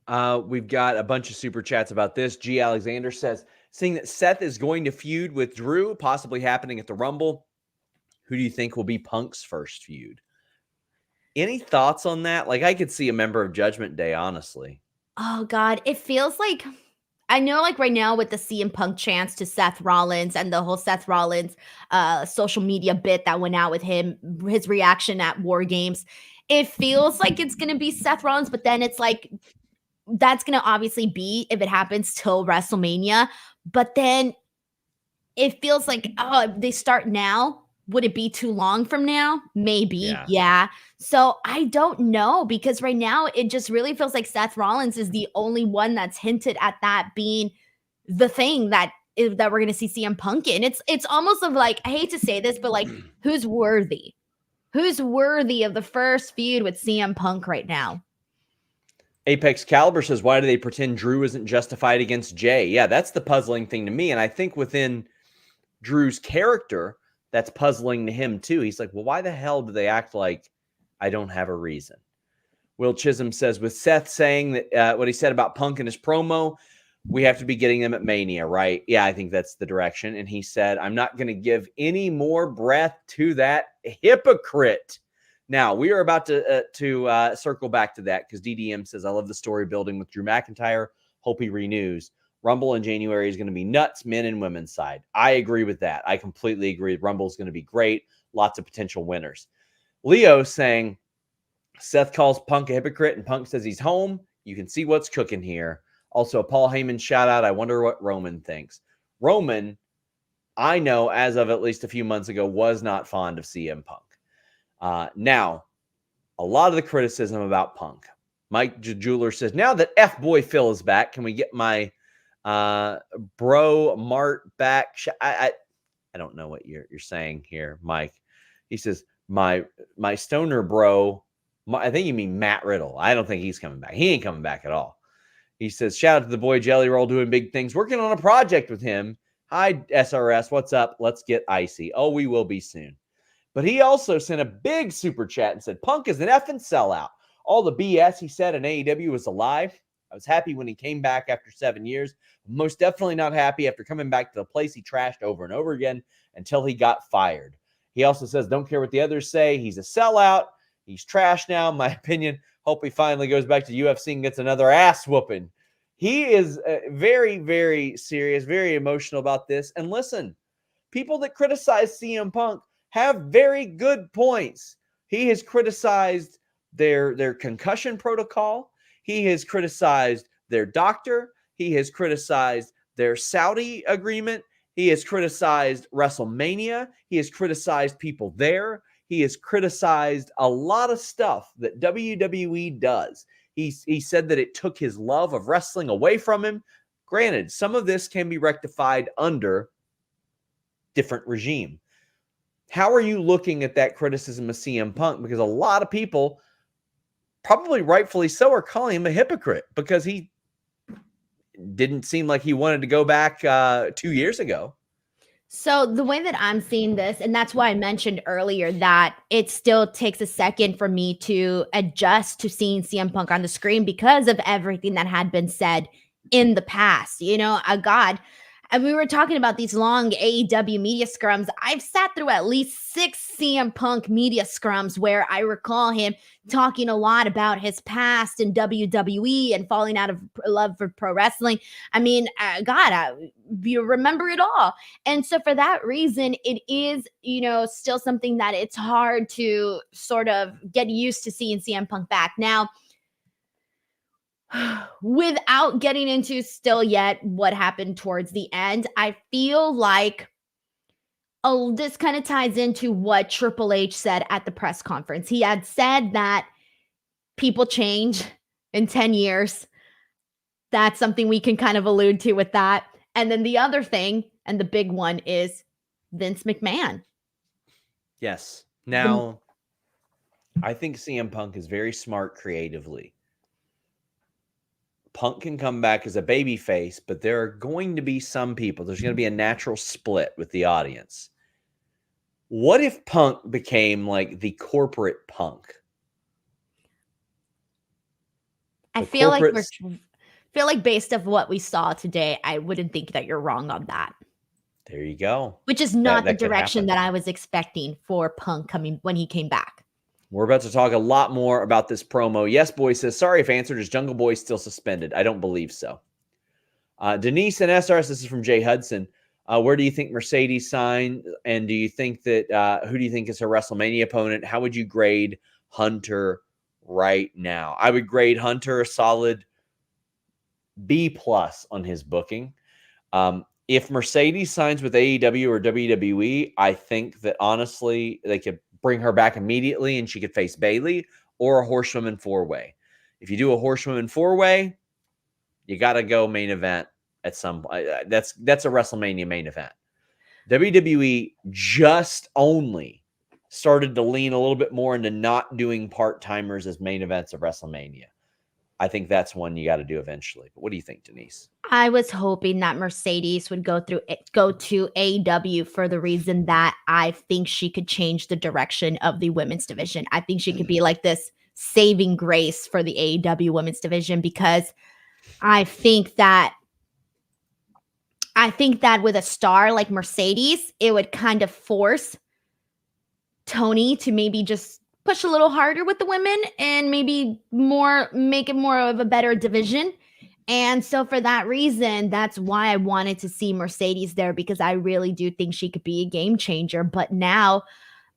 We've got a bunch of super chats about this. G. Alexander says, seeing that Seth is going to feud with Drew, possibly happening at the Rumble, who do you think will be Punk's first feud? Any thoughts on that? Like, I could see a member of Judgment Day, honestly. Oh, God. It feels like, I know like right now with the CM Punk chance to Seth Rollins and the whole Seth Rollins social media bit that went out with him, his reaction at War Games, it feels like it's going to be Seth Rollins, but then it's like, that's going to obviously be, if it happens, till WrestleMania. But then it feels like, oh, they start now. Would it be too long from now? Maybe. Yeah. So I don't know, because right now it just really feels like Seth Rollins is the only one that's hinted at that being the thing that we're going to see CM Punk in. It's almost of like, I hate to say this, but like, who's worthy? Who's worthy of the first feud with CM Punk right now? Apex Caliber says, why do they pretend Drew isn't justified against Jay? Yeah, that's the puzzling thing to me. And I think within Drew's character, that's puzzling to him too. He's like, well, why the hell do they act like I don't have a reason? Will Chisholm says, with Seth saying that what he said about Punk in his promo, we have to be getting them at Mania, right? Yeah, I think that's the direction. And he said, I'm not going to give any more breath to that hypocrite. Now, we are about to circle back to that because DDM says, I love the story building with Drew McIntyre. Hope he renews. Rumble in January is going to be nuts, men and women's side. I agree with that. I completely agree. Rumble is going to be great. Lots of potential winners. Leo saying, Seth calls Punk a hypocrite and Punk says he's home. You can see what's cooking here. Also, a Paul Heyman shout out. I wonder what Roman thinks. Roman, I know as of at least a few months ago, was not fond of CM Punk. Now, a lot of the criticism about Punk. Mike Jeweler says, now that F-Boy Phil is back, can we get my bro Mart back? I don't know what you're saying here, Mike. He says, my stoner bro, I think you mean Matt Riddle. I don't think he's coming back. He ain't coming back at all. He says, shout out to the boy Jelly Roll doing big things, working on a project with him. Hi, SRS. What's up? Let's get icy. Oh, we will be soon. But he also sent a big super chat and said, Punk is an effing sellout. All the BS he said in AEW was a lie. I was happy when he came back after 7 years. Most definitely not happy after coming back to the place he trashed over and over again until he got fired. He also says, don't care what the others say. He's a sellout. He's trash now, in my opinion. Hope he finally goes back to UFC and gets another ass whooping. He is very, very serious, very emotional about this. And listen, people that criticize CM Punk have very good points. He has criticized their concussion protocol. He has criticized their doctor. He has criticized their Saudi agreement. He has criticized WrestleMania. He has criticized people there. He has criticized a lot of stuff that WWE does. He said that it took his love of wrestling away from him. Granted, some of this can be rectified under different regime. How are you looking at that criticism of CM Punk? Because a lot of people, probably rightfully so, are calling him a hypocrite because he didn't seem like he wanted to go back 2 years ago. So the way that I'm seeing this, and that's why I mentioned earlier that it still takes a second for me to adjust to seeing CM Punk on the screen because of everything that had been said in the past. God, and we were talking about these long AEW media scrums. I've sat through at least 6 CM Punk media scrums where I recall him talking a lot about his past in WWE and falling out of love for pro wrestling. I mean, you remember it all. And so for that reason, it is, still something that it's hard to sort of get used to seeing CM Punk back. Now, without getting into still yet what happened towards the end, I feel like this kind of ties into what Triple H said at the press conference. He had said that people change in 10 years. That's something we can kind of allude to with that. And then the other thing, and the big one, is Vince McMahon. Yes. Now, I think CM Punk is very smart creatively. Punk can come back as a baby face, but there are going to be some people. There's going to be a natural split with the audience. What if Punk became like the corporate Punk? I feel like based off what we saw today, I wouldn't think that you're wrong on that. There you go. Which is not the direction that I was expecting for Punk coming when he came back. We're about to talk a lot more about this promo. Yes, Boy says, sorry if answered. Is Jungle Boy still suspended? I don't believe so. Denise and SRS, this is from Jay Hudson. Where do you think Mercedes signed? And do you think that, who do you think is her WrestleMania opponent? How would you grade Hunter right now? I would grade Hunter a solid B+ on his booking. If Mercedes signs with AEW or WWE, I think that honestly, they could bring her back immediately and she could face Bayley or a Horsewoman 4-way. If you do a Horsewoman 4-way, you got to go main event at some point. That's a WrestleMania main event. WWE just only started to lean a little bit more into not doing part-timers as main events of WrestleMania. I think that's one you got to do eventually. But what do you think, Denise? I was hoping that Mercedes would go to AEW for the reason that I think she could change the direction of the women's division. I think she could be like this saving grace for the AEW women's division, because I think that with a star like Mercedes, it would kind of force Tony to maybe just push a little harder with the women and maybe make it more of a better division. And so for that reason, that's why I wanted to see Mercedes there, because I really do think she could be a game changer. But now,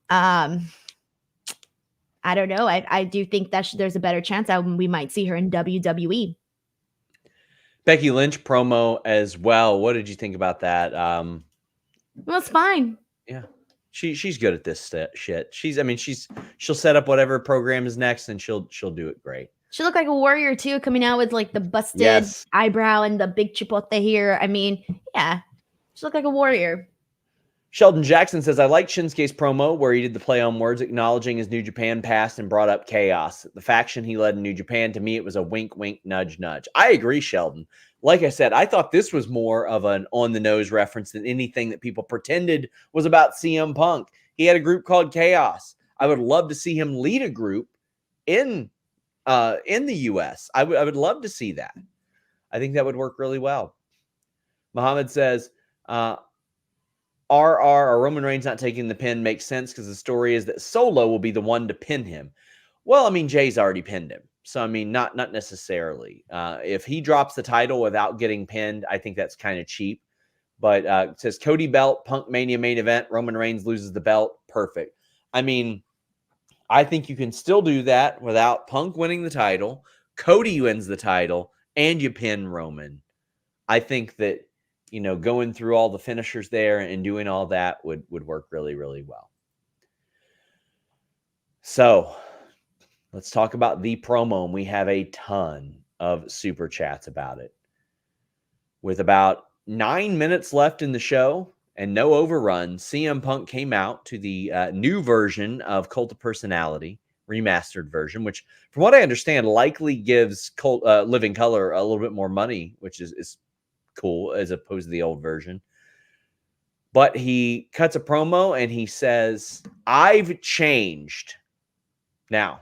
I don't know. I do think that there's a better chance that we might see her in WWE. Becky Lynch promo as well. What did you think about that? Well, it's fine. Yeah. She's good at this shit. She'll set up whatever program is next and she'll do it great. She looked like a warrior too, coming out with like the busted eyebrow and the big chipotle here. I mean, yeah, she looked like a warrior. Sheldon Jackson says, I like Shinsuke's promo where he did the play on words, acknowledging his New Japan past and brought up chaos. The faction he led in New Japan, to me, it was a wink, wink, nudge, nudge. I agree, Sheldon. Like I said, I thought this was more of an on-the-nose reference than anything that people pretended was about CM Punk. He had a group called Chaos. I would love to see him lead a group in the U.S. I would love to see that. I think that would work really well. Muhammad says, RR or Roman Reigns not taking the pin makes sense because the story is that Solo will be the one to pin him. Well, I mean, Jay's already pinned him. So, I mean, not necessarily. If he drops the title without getting pinned, I think that's kind of cheap. But it says Cody belt, Punk Mania main event, Roman Reigns loses the belt. Perfect. I mean, I think you can still do that without Punk winning the title, Cody wins the title, and you pin Roman. I think that, going through all the finishers there and doing all that would work really, really well. So let's talk about the promo, and we have a ton of super chats about it. With about 9 minutes left in the show and no overrun, CM Punk came out to the new version of Cult of Personality, remastered version, which, from what I understand, likely gives Living Color a little bit more money, which is cool as opposed to the old version. But he cuts a promo and he says, I've changed. Now,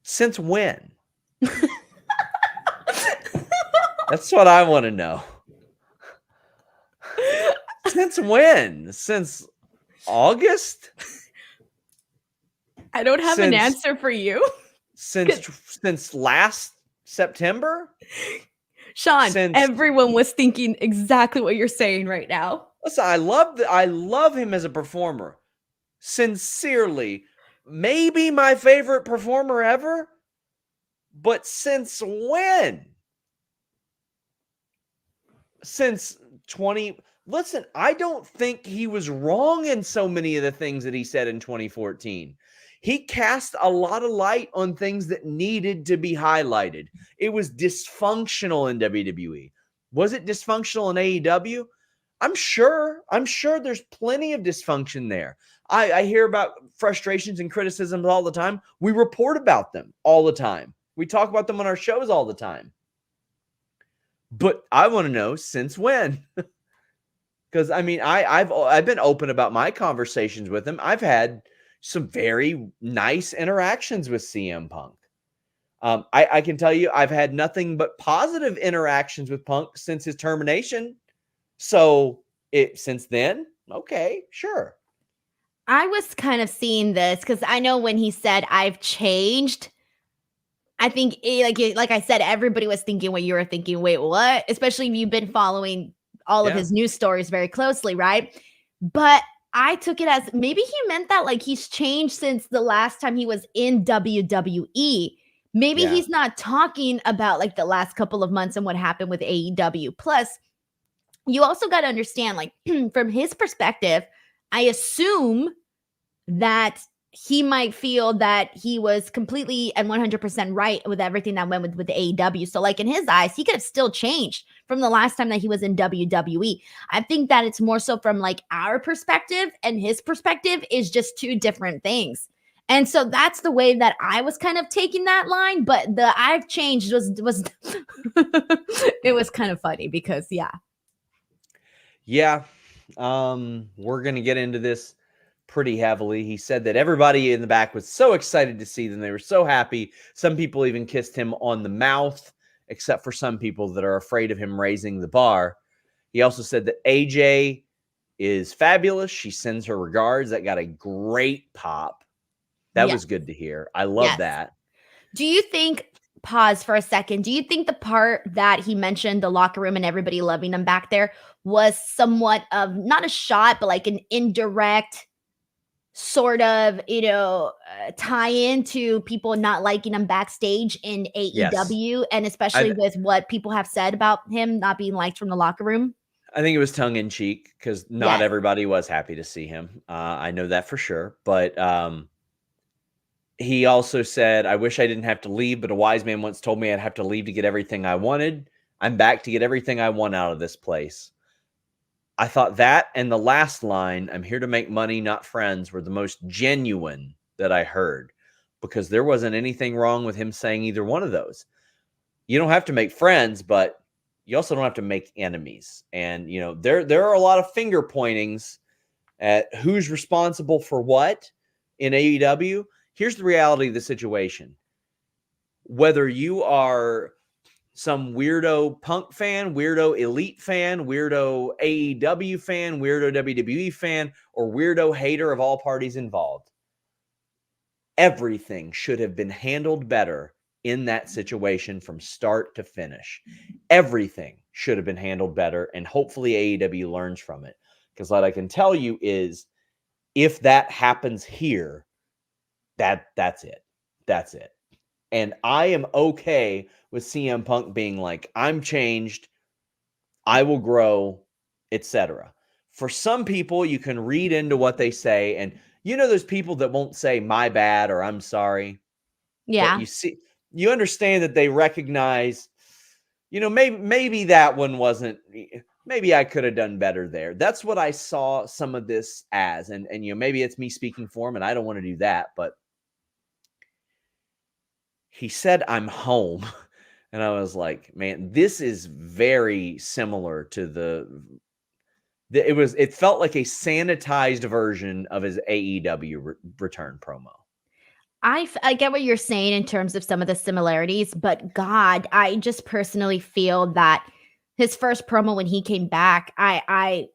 since when? That's what I want to know. Since when? Since August? I don't have an Since answer for you. since last September? Sean, Since everyone was thinking exactly what you're saying right now. listen, I love him as a performer. Sincerely, maybe my favorite performer ever. But since when? Since 20 Listen, I don't think he was wrong in so many of the things that he said in 2014. He cast a lot of light on things that needed to be highlighted. It was dysfunctional in WWE. Was it dysfunctional in AEW? I'm sure. I'm sure there's plenty of dysfunction there. I hear about frustrations and criticisms all the time. We report about them all the time. We talk about them on our shows all the time. But I want to know since when? Because I mean, I've been open about my conversations with him. I've had some very nice interactions with CM Punk. I can tell you, I've had nothing but positive interactions with Punk since his termination. So since then, okay, sure. I was kind of seeing this because I know when he said I've changed, I think like I said, everybody was thinking what you were thinking. Wait, what? Especially if you've been following all of Yeah. his news stories very closely, right? But I took it as maybe he meant that like he's changed since the last time he was in WWE. Maybe Yeah. he's not talking about like the last couple of months and what happened with AEW. Plus, you also got to understand, like, from his perspective, I assume that he might feel that he was completely and 100% right with everything that went with the AEW. So, like, in his eyes, he could have still changed from the last time that he was in WWE. I think that it's more so from like our perspective, and his perspective is just two different things. And so that's the way that I was kind of taking that line. But the I've changed was it was kind of funny because Yeah. We're gonna get into this pretty heavily. He said that everybody in the back was so excited to see them. They were so happy. Some people even kissed him on the mouth, except for some people that are afraid of him raising the bar. He also said that AJ is fabulous. She sends her regards. That got a great pop. That yes, was good to hear. I love yes. that. Do you think, pause for a second, do you think the part that he mentioned, the locker room and everybody loving him back there, was somewhat of not a shot, but like an indirect sort of, tie into people not liking him backstage in Yes. AEW, and especially I with what people have said about him not being liked from the locker room? I think it was tongue in cheek because not Yes. everybody was happy to see him. I know that for sure. But he also said, I wish I didn't have to leave, but a wise man once told me I'd have to leave to get everything I wanted. I'm back to get everything I want out of this place. I thought that and the last line, I'm here to make money, not friends, were the most genuine that I heard because there wasn't anything wrong with him saying either one of those. You don't have to make friends, but you also don't have to make enemies. And, there are a lot of finger pointings at who's responsible for what in AEW. Here's the reality of the situation. Whether you are some weirdo Punk fan, weirdo Elite fan, weirdo AEW fan, weirdo WWE fan, or weirdo hater of all parties involved, everything should have been handled better in that situation from start to finish. Everything should have been handled better, and hopefully AEW learns from it. Because what I can tell you is if that happens here, that's it. That's it. And I am okay with CM Punk being like, I'm changed, I will grow, etc. For some people, you can read into what they say, and those people that won't say my bad or I'm sorry, but Yeah. you understand that they recognize, maybe that one wasn't, maybe I could have done better there. That's what I saw some of this as. And maybe it's me speaking for him and I don't want to do that, but he said, I'm home. And I was like, man, this is very similar to it felt like a sanitized version of his AEW return promo. I get what you're saying in terms of some of the similarities, but God, I just personally feel that his first promo when he came back, I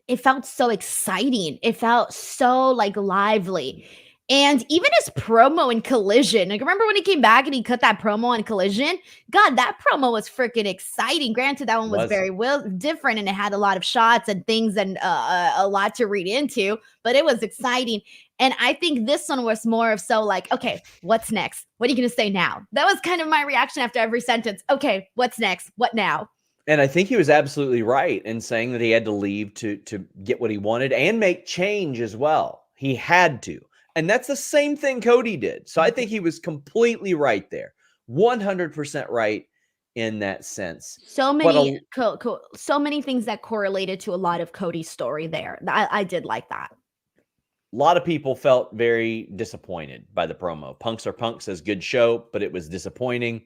it felt so exciting. It felt so like lively. And even his promo in Collision, like remember when he came back and he cut that promo on Collision? God, that promo was freaking exciting. Granted, that one was Was very different and it had a lot of shots and things and a lot to read into, but it was exciting. And I think this one was more of so like, okay, what's next? What are you going to say now? That was kind of my reaction after every sentence. Okay, what's next? What now? And I think he was absolutely right in saying that he had to leave to get what he wanted and make change as well. He had to. And that's the same thing Cody did. So I think he was completely right there. 100% right in that sense. So But many so many things that correlated to a lot of Cody's story there. I did like that. a lot of people felt very disappointed by the promo. Punks are Punks says good show, but it was disappointing.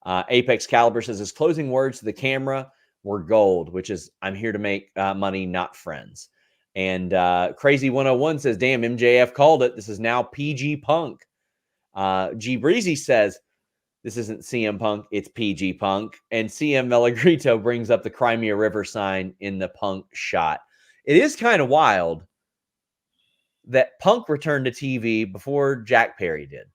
Apex Caliber says his closing words to the camera were gold, which is I'm here to make money, not friends. And Crazy 101 says, damn, MJF called it. This is now PG Punk. G Breezy says, this isn't CM Punk, it's PG Punk. And CM Melagrito brings up the Crimea River sign in the Punk shot. It is kind of wild that Punk returned to TV before Jack Perry did.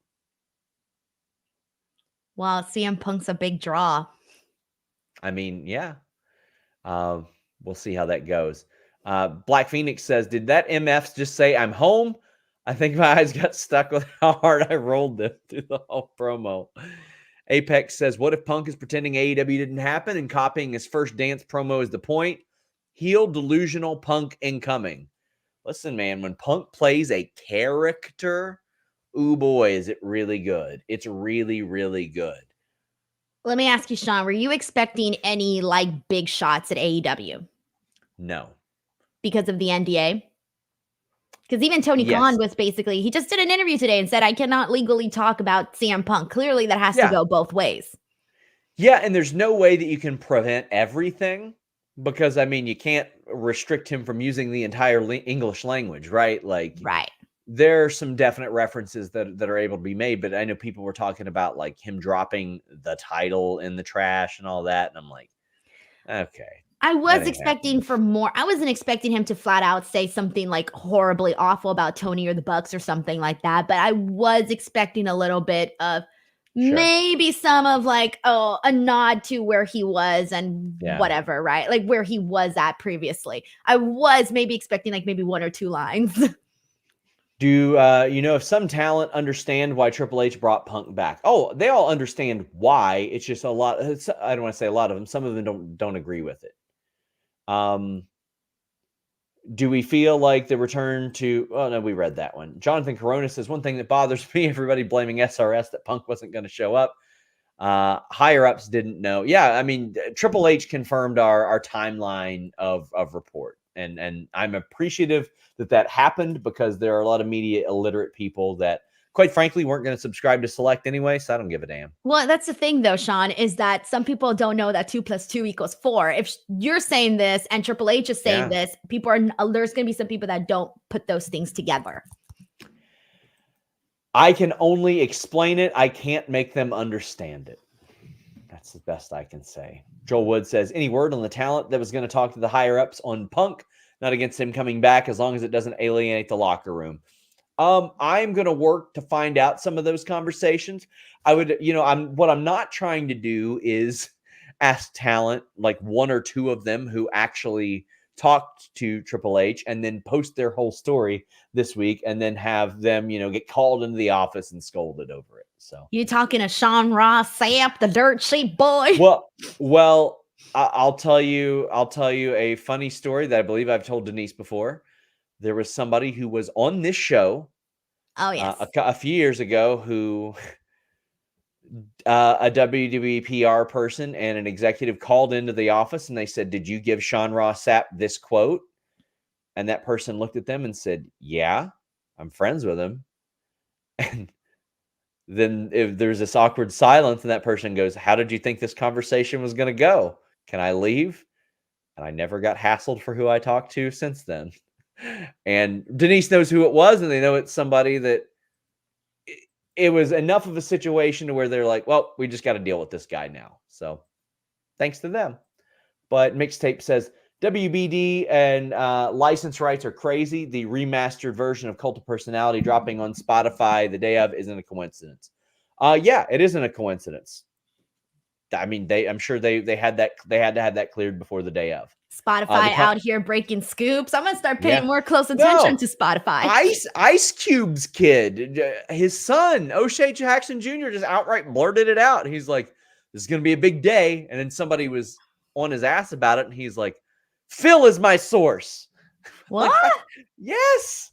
Well, CM Punk's a big draw. I mean, yeah. We'll see how that goes. Black Phoenix says, did that MFs just say I'm home? I think my eyes got stuck with how hard I rolled them through the whole promo. Apex says, what if Punk is pretending AEW didn't happen and copying his first dance promo is the point? Heel delusional Punk incoming. Listen, man, when Punk plays a character, ooh boy, is it really good. It's really, really good. Let me ask you, Sean, were you expecting any like big shots at AEW? No. Because of the NDA? Because even Tony Khan was basically, he just did an interview today and said, I cannot legally talk about CM Punk. Clearly that has to go both ways. Yeah, and there's no way that you can prevent everything because, I mean, you can't restrict him from using the entire English language, right? Like, right. There are some definite references that are able to be made, but I know people were talking about like him dropping the title in the trash and all that. And I'm like, okay. I was expecting for more. I wasn't expecting him to flat out say something like horribly awful about Tony or the Bucks or something like that. But I was expecting a little bit of maybe some of like, a nod to where he was and whatever, right? Like where he was at previously. I was maybe expecting like maybe one or two lines. Do you know if some talent understand why Triple H brought Punk back? Oh, they all understand why. It's just a lot. I don't want to say a lot of them. Some of them don't agree with it. Do we feel like the return to? Oh no, we read that one. Jonathan Corona says one thing that bothers me: everybody blaming SRS that Punk wasn't going to show up. Higher ups didn't know. Yeah, I mean, Triple H confirmed our timeline of report, and I'm appreciative that happened because there are a lot of media illiterate people that, quite frankly, weren't going to subscribe to Select anyway. So I don't give a damn. Well, that's the thing, though, Sean, is that some people don't know that 2 + 2 = 4. If you're saying this and Triple H is saying this, there's going to be some people that don't put those things together. I can only explain it. I can't make them understand it. That's the best I can say. Joel Wood says, any word on the talent that was going to talk to the higher ups on Punk? Not against him coming back as long as it doesn't alienate the locker room. I'm going to work to find out some of those conversations. I would, what I'm not trying to do is ask talent, like one or two of them who actually talked to Triple H and then post their whole story this week and then have them, get called into the office and scolded over it. So you talking to Sean Ross Sapp, the dirt sheet boy? Well, I'll tell you a funny story that I believe I've told Denise before. There was somebody who was on this show a few years ago who a WWE PR person and an executive called into the office and they said, did you give Sean Ross Sapp this quote? And that person looked at them and said, yeah, I'm friends with him. And then if there's this awkward silence and that person goes, how did you think this conversation was going to go? Can I leave? And I never got hassled for who I talked to since then. And Denise knows who it was, and they know it's somebody that it was enough of a situation to where they're like, well, we just got to deal with this guy now. So thanks to them. But Mixtape says WBD and license rights are crazy. The remastered version of Cult of Personality dropping on Spotify the day of isn't a coincidence. Yeah, it isn't a coincidence. I mean, I'm sure they had to have that cleared before the day of. Spotify out here breaking scoops. I'm gonna start paying more close attention to Spotify. Ice Cube's kid, his son, O'Shea Jackson Jr. just outright blurted it out. He's like, "This is gonna be a big day," and then somebody was on his ass about it, and he's like, "Phil is my source." What? Yes.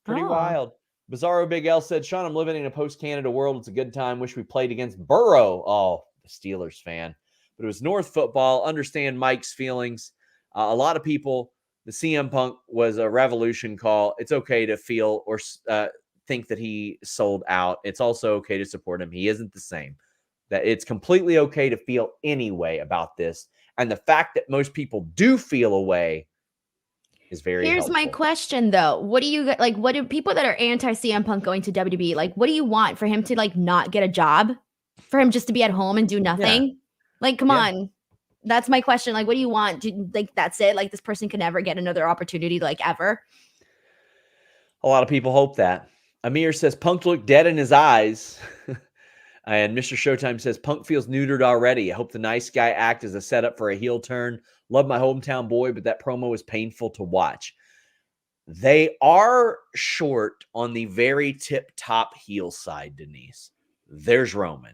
Pretty wild. Bizarro Big L said, "Sean, I'm living in a post-Canada world. It's a good time. Wish we played against Burrow." Oh, the Steelers fan. But it was North football. Understand Mike's feelings. A lot of people, the CM Punk was a revolution call. It's okay to feel or think that he sold out. It's also okay to support him. He isn't the same. That it's completely okay to feel any way about this. And the fact that most people do feel a way is very helpful. My question though. What do you like? What do people that are anti CM Punk going to WWE like? What do you want for him to like not get a job? For him just to be at home and do nothing? Yeah. Like, come on. That's my question. Like, what do you want? Like, that's it? Like, this person can never get another opportunity, like, ever? A lot of people hope that. Amir says, Punk looked dead in his eyes. And Mr. Showtime says, Punk feels neutered already. I hope the nice guy act as a setup for a heel turn. Love my hometown boy, but that promo is painful to watch. They are short on the very tip-top heel side, Denise. There's Roman.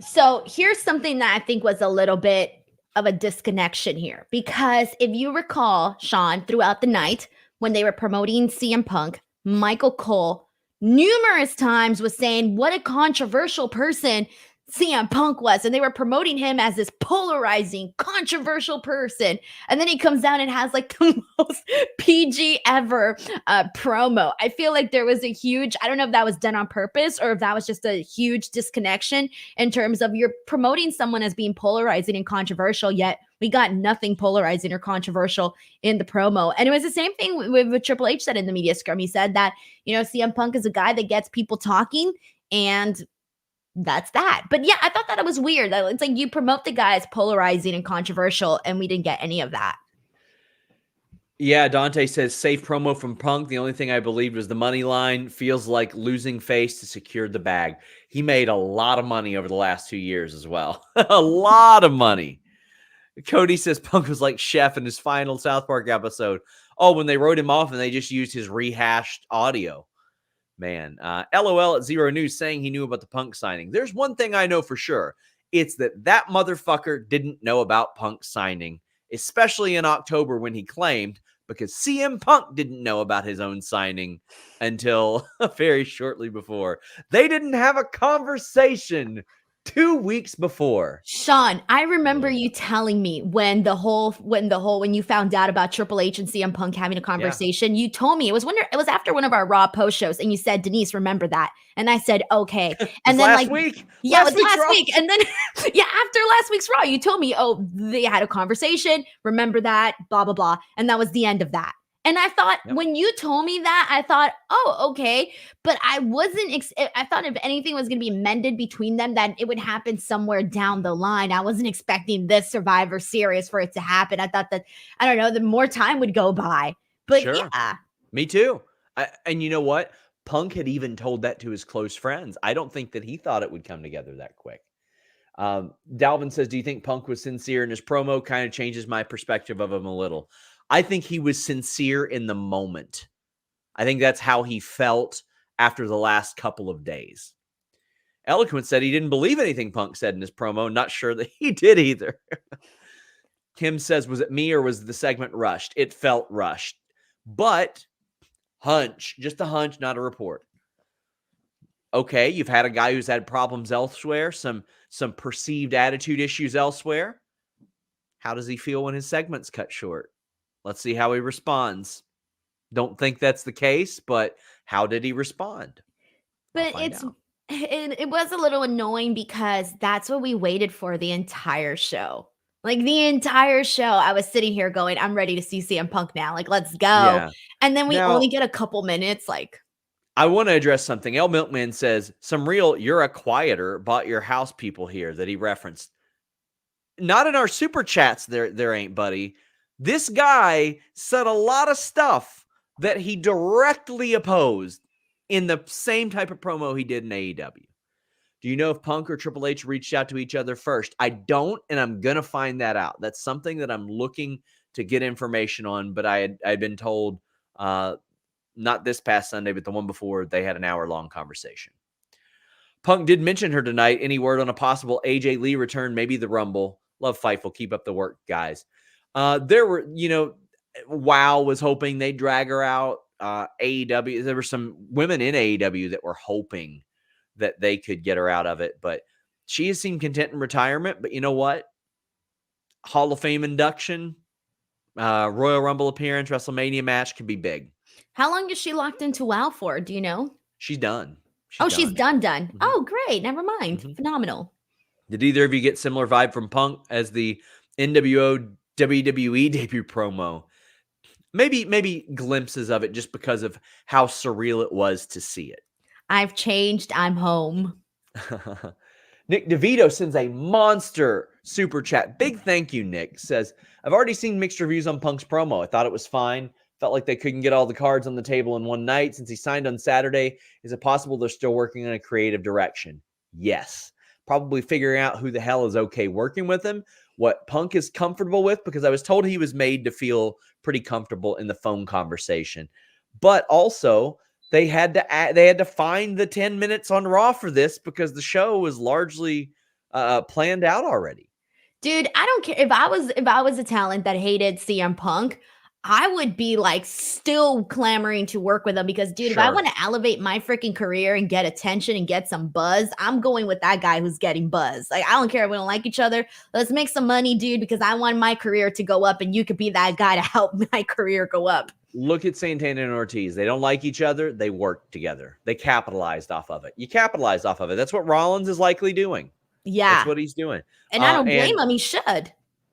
So here's something that I think was a little bit of a disconnection here. Because if you recall, Sean, throughout the night, when they were promoting CM Punk, Michael Cole numerous times was saying what a controversial person CM Punk was. And they were promoting him as this polarizing, controversial person. And then he comes down and has like the most PG ever promo. I feel like there was a huge, I don't know if that was done on purpose or if that was just a huge disconnection in terms of you're promoting someone as being polarizing and controversial, yet we got nothing polarizing or controversial in the promo. And it was the same thing with what Triple H said in the media scrum. He said that, you know, CM Punk is a guy that gets people talking, and that's that. But yeah, I thought that it was weird. It's like you promote the guy as polarizing and controversial, and we didn't get any of that. Yeah, Dante says, safe promo from Punk. The only thing I believed was the money line. Feels like losing face to secure the bag. He made a lot of money over the last 2 years as well. A lot of money. Cody says Punk was like Chef in his final South Park episode. Oh, when they wrote him off and they just used his rehashed audio. Man, LOL at Zero News saying he knew about the Punk signing. There's one thing I know for sure. It's that motherfucker didn't know about Punk signing, especially in October when he claimed, because CM Punk didn't know about his own signing until very shortly before. They didn't have a conversation 2 weeks before. Sean, I remember you telling me when you found out about Triple H and CM Punk having a conversation, you told me it was after one of our Raw post shows, and you said, Denise, remember that. And I said, okay. And then last week. Yeah, it was last week. And then after last week's Raw, you told me, oh, they had a conversation. Remember that, blah, blah, blah. And that was the end of that. And I thought when you told me that, I thought, oh, okay. But I I thought if anything was going to be mended between them, that it would happen somewhere down the line. I wasn't expecting this Survivor Series for it to happen. I thought that, I don't know, the more time would go by. But yeah. Me too. And you know what? Punk had even told that to his close friends. I don't think that he thought it would come together that quick. Dalvin says, do you think Punk was sincere in his promo? Kind of changes my perspective of him a little. I think he was sincere in the moment. I think that's how he felt after the last couple of days. Eloquent said he didn't believe anything Punk said in his promo. Not sure that he did either. Kim says, was it me or was the segment rushed? It felt rushed. But hunch, just a hunch, not a report. Okay, you've had a guy who's had problems elsewhere, some perceived attitude issues elsewhere. How does he feel when his segment's cut short? Let's see how he responds. Don't think that's the case, but how did he respond? But it was a little annoying because that's what we waited for the entire show. Like the entire show, I was sitting here going, I'm ready to see CM Punk now. Like, let's go. Yeah. And then we only get a couple minutes. Like, I want to address something. L Milkman says, some real you're a quieter bought your house people here that he referenced. Not in our super chats there ain't, buddy. This guy said a lot of stuff that he directly opposed in the same type of promo he did in AEW. Do you know if Punk or Triple H reached out to each other first? I don't, and I'm going to find that out. That's something that I'm looking to get information on, but I'd been told not this past Sunday, but the one before, they had an hour-long conversation. Punk did mention her tonight. Any word on a possible AJ Lee return? Maybe the Rumble. Love Fightful. Keep up the work, guys. There were, WoW was hoping they'd drag her out. AEW, there were some women in AEW that were hoping that they could get her out of it, but she has seemed content in retirement. But you know what? Hall of Fame induction, Royal Rumble appearance, WrestleMania match could be big. How long is she locked into WoW for? Do you know? She's done. She's done. Mm-hmm. Oh, great. Never mind. Mm-hmm. Phenomenal. Did either of you get similar vibe from Punk as the NWO WWE debut promo? Maybe glimpses of it just because of how surreal it was to see it. I've changed. I'm home. Nick DeVito sends a monster super chat. Big thank you, Nick. Says, I've already seen mixed reviews on Punk's promo. I thought it was fine. Felt like they couldn't get all the cards on the table in one night. Since he signed on Saturday, is it possible they're still working in a creative direction? Yes. Probably figuring out who the hell is okay working with him, what Punk is comfortable with, because I was told he was made to feel pretty comfortable in the phone conversation. But also, they had to find the 10 minutes on Raw for this because the show was largely planned out already. Dude, I don't care if I was a talent that hated CM Punk, I would be like still clamoring to work with him because, dude, if I want to elevate my freaking career and get attention and get some buzz, I'm going with that guy who's getting buzz. Like, I don't care if we don't like each other. Let's make some money, dude, because I want my career to go up and you could be that guy to help my career go up. Look at Santana and Ortiz. They don't like each other. They work together. They capitalized off of it. You capitalized off of it. That's what Rollins is likely doing. Yeah. That's what he's doing. And I don't blame him. He should.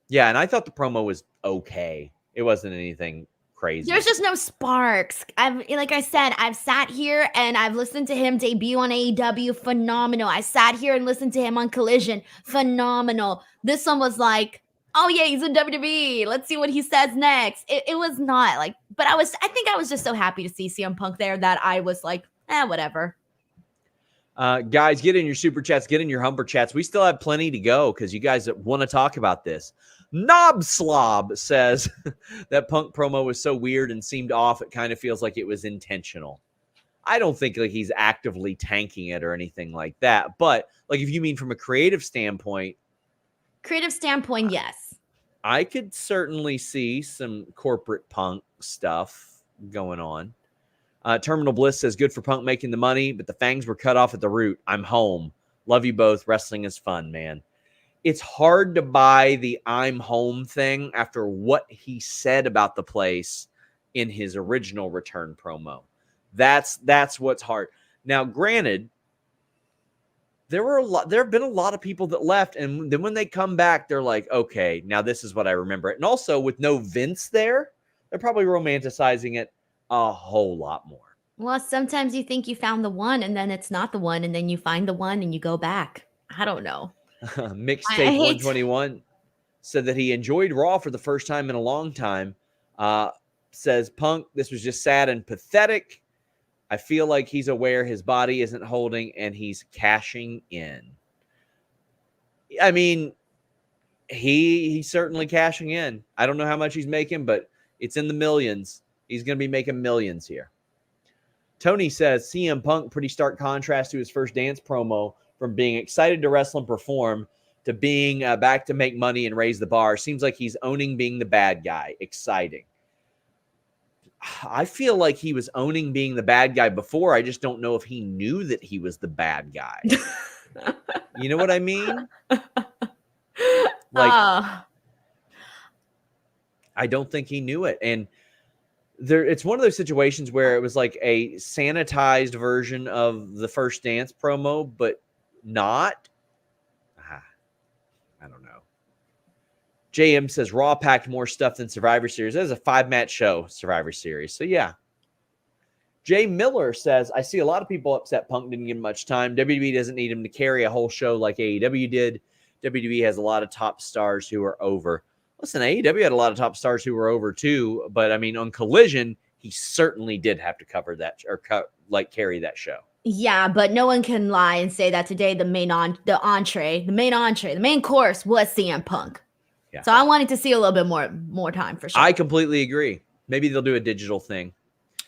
Yeah, and I thought the promo was okay. It wasn't anything crazy. There's just no sparks. Like I said, I've sat here and I've listened to him debut on AEW. Phenomenal. I sat here and listened to him on Collision. Phenomenal. This one was like, oh yeah, he's in WWE. Let's see what he says next. It was not like, but I think I was just so happy to see CM Punk there that I was like, whatever. Guys, get in your super chats, get in your Humber chats. We still have plenty to go because you guys want to talk about this. Knob Slob says that Punk promo was so weird and seemed off. It kind of feels like it was intentional. I don't think like he's actively tanking it or anything like that. But like, if you mean from a creative standpoint, yes. I could certainly see some corporate Punk stuff going on. Terminal Bliss says, good for Punk making the money, but the fangs were cut off at the root. I'm home. Love you both. Wrestling is fun, man. It's hard to buy the I'm home thing after what he said about the place in his original return promo. That's what's hard. Now, granted, there have been a lot of people that left, and then when they come back, they're like, okay, now this is what I remember it. And also with no Vince there, they're probably romanticizing it a whole lot more. Well, sometimes you think you found the one and then it's not the one, and then you find the one and you go back. I don't know. Mixtape 121 said that he enjoyed Raw for the first time in a long time. Says Punk, this was just sad and pathetic. I feel like he's aware his body isn't holding and he's cashing in. I mean, he's certainly cashing in. I don't know how much he's making, but it's in the millions. He's going to be making millions here. Tony says CM Punk, pretty stark contrast to his first dance promo, from being excited to wrestle and perform to being back to make money and raise the bar. Seems like he's owning being the bad guy. Exciting. I feel like he was owning being the bad guy before. I just don't know if he knew that he was the bad guy. You know what I mean? Like, I don't think he knew it. And it's one of those situations where it was like a sanitized version of the first dance promo, but not. I don't know. JM says Raw packed more stuff than Survivor Series. That was a 5-match show, Survivor Series. So yeah, Jay Miller says, I see a lot of people upset Punk didn't give him much time. WWE doesn't need him to carry a whole show like AEW did. WWE has a lot of top stars who are over. Listen, AEW had a lot of top stars who were over too, but I mean, on Collision, he certainly did have to cover that or carry that show. Yeah, but no one can lie and say that today the main course was CM Punk. Yeah. So I wanted to see a little bit more time for sure. I completely agree. Maybe they'll do a digital thing.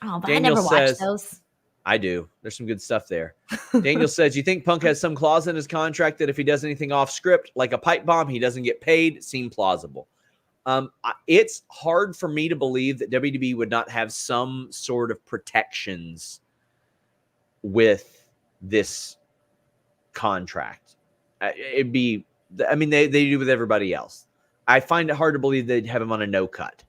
Oh, but Daniel I never watched those. I do. There's some good stuff there. Daniel says, you think Punk has some clause in his contract that if he does anything off script, like a pipe bomb, he doesn't get paid? Seem plausible. It's hard for me to believe that WWE would not have some sort of protections with this contract. It'd be, I mean, they do with everybody else. I find it hard to believe they'd have him on a no cut.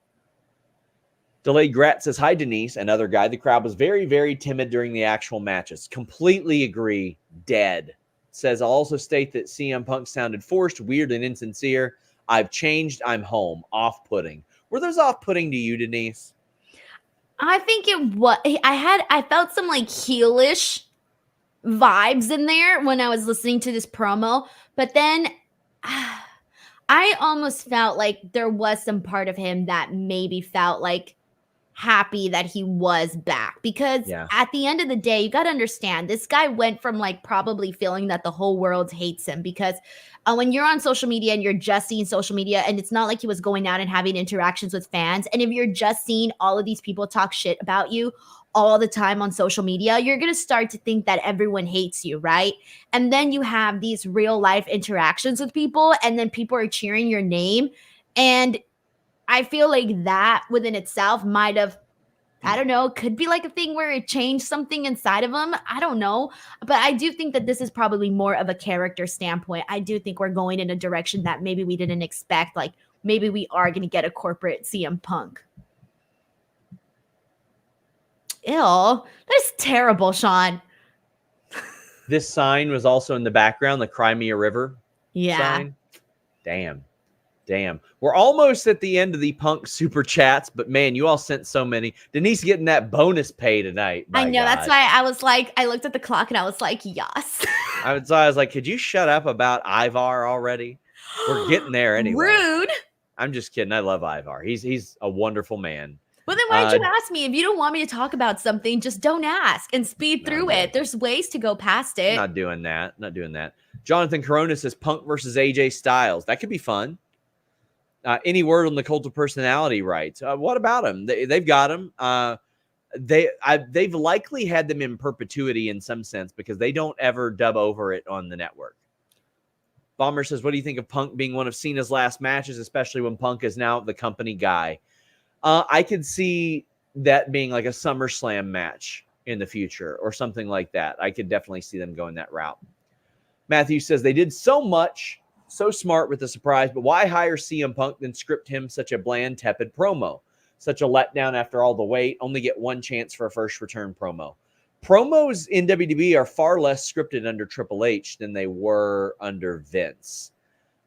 Delayed Grat says, hi, Denise, another guy. The crowd was very, very timid during the actual matches. Completely agree. Dead. Says, I'll also state that CM Punk sounded forced, weird, and insincere. I've changed. I'm home. Off-putting. Were those off-putting to you, Denise? I think it was. I felt some like heelish vibes in there when I was listening to this promo, but then I almost felt like there was some part of him that maybe felt like happy that he was back, because at the end of the day, you got to understand, this guy went from like probably feeling that the whole world hates him, because when you're on social media and you're just seeing social media, and it's not like he was going out and having interactions with fans, and if you're just seeing all of these people talk shit about you all the time on social media, you're going to start to think that everyone hates you, right? And then you have these real life interactions with people, and then people are cheering your name, and I feel like that within itself might have, I don't know, could be like a thing where it changed something inside of him. I don't know. But I do think that this is probably more of a character standpoint. I do think we're going in a direction that maybe we didn't expect. Like maybe we are going to get a corporate CM Punk. Ew, that's terrible, Sean. This sign was also in the background, the Cry Me a River sign. Damn. We're almost at the end of the Punk super chats, but man, you all sent so many. Denise getting that bonus pay tonight. I know. God. That's why I was like, I looked at the clock and I was like, yes. I was like, could you shut up about Ivar already? We're getting there anyway. Rude. I'm just kidding. I love Ivar. He's a wonderful man. Well, then why did you ask me? If you don't want me to talk about something, just don't ask and speed through it. There's ways to go past it. Not doing that. Jonathan Corona says Punk versus AJ Styles. That could be fun. Any word on the Cult of Personality rights? What about them? They've got them. They've likely had them in perpetuity in some sense because they don't ever dub over it on the network. Bomber says, what do you think of Punk being one of Cena's last matches, especially when Punk is now the company guy? I could see that being like a SummerSlam match in the future or something like that. I could definitely see them going that route. Matthew says they did so much, so smart with the surprise, but why hire CM Punk than script him such a bland, tepid promo? Such a letdown after all the wait. Only get one chance for a first return promo. Promos in WWE are far less scripted under Triple H than they were under Vince.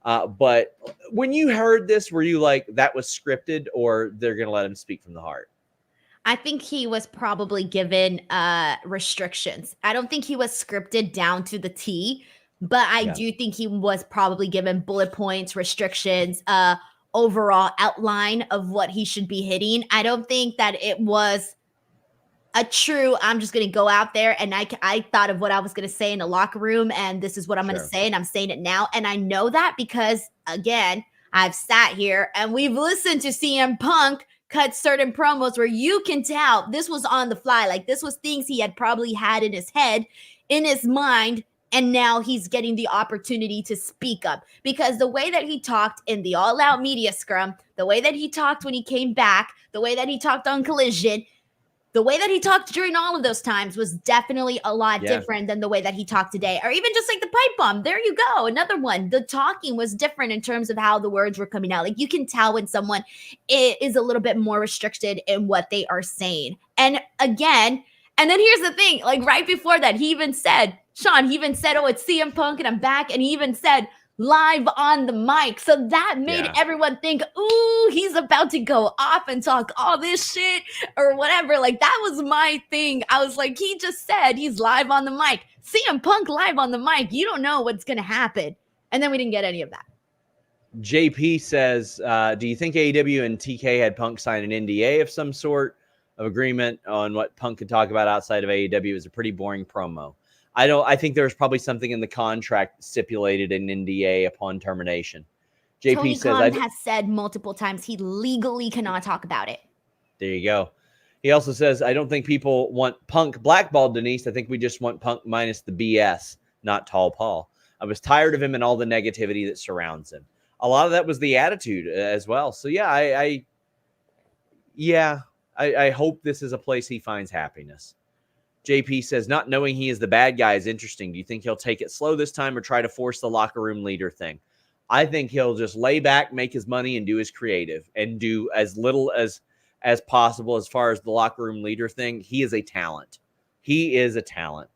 But when you heard this, were you like, that was scripted, or they're going to let him speak from the heart? I think he was probably given restrictions. I don't think he was scripted down to the T, but I do think he was probably given bullet points, restrictions, overall outline of what he should be hitting. I don't think that it was a true, I'm just going to go out there and I thought of what I was going to say in the locker room, and this is what I'm going to say, and I'm saying it now. And I know that because, again, I've sat here and we've listened to CM Punk cut certain promos where you can tell this was on the fly. Like, this was things he had probably had in his head, in his mind, and now he's getting the opportunity to speak up. Because the way that he talked in the all-out media scrum, the way that he talked when he came back, the way that he talked on Collision, the way that he talked during all of those times was definitely a lot different than the way that he talked today. Or even just like the pipe bomb. There you go. Another one. The talking was different in terms of how the words were coming out. Like, you can tell when someone is a little bit more restricted in what they are saying. And again, and then here's the thing. Like, right before that, he even said, Sean, oh, it's CM Punk and I'm back. And he even said, live on the mic. So that made everyone think, ooh, he's about to go off and talk all this shit or whatever. Like, that was my thing. I was like, he just said he's live on the mic. CM Punk live on the mic. You don't know what's going to happen. And then we didn't get any of that. JP says, do you think AEW and TK had Punk sign an NDA of some sort of agreement on what Punk could talk about outside of AEW? It was a pretty boring promo. I think there's probably something in the contract stipulated an NDA upon termination. JP Tony says, Khan has said multiple times he legally cannot talk about it. There you go. He also says, I don't think people want Punk blackballed, Denise. I think we just want Punk minus the BS, not Tall Paul. I was tired of him and all the negativity that surrounds him. A lot of that was the attitude as well. So yeah, I hope this is a place he finds happiness. JP says, not knowing he is the bad guy is interesting. Do you think he'll take it slow this time or try to force the locker room leader thing? I think he'll just lay back, make his money, and do his creative and do as little as possible as far as the locker room leader thing. He is a talent. He is a talent.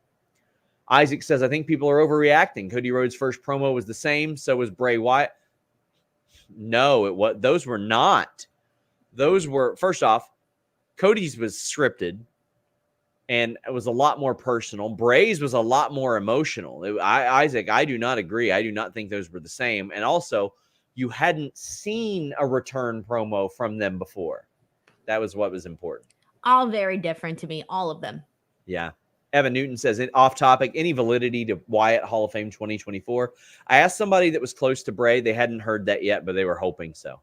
Isaac says, I think people are overreacting. Cody Rhodes' first promo was the same. So was Bray Wyatt. No, those were not. Those were, first off, Cody's was scripted and it was a lot more personal. Bray's was a lot more emotional. Isaac, I do not agree. I do not think those were the same. And also, you hadn't seen a return promo from them before. That was what was important. All very different to me, all of them. Yeah. Evan Newton says, off topic, any validity to Wyatt Hall of Fame 2024? I asked somebody that was close to Bray. They hadn't heard that yet, but they were hoping so.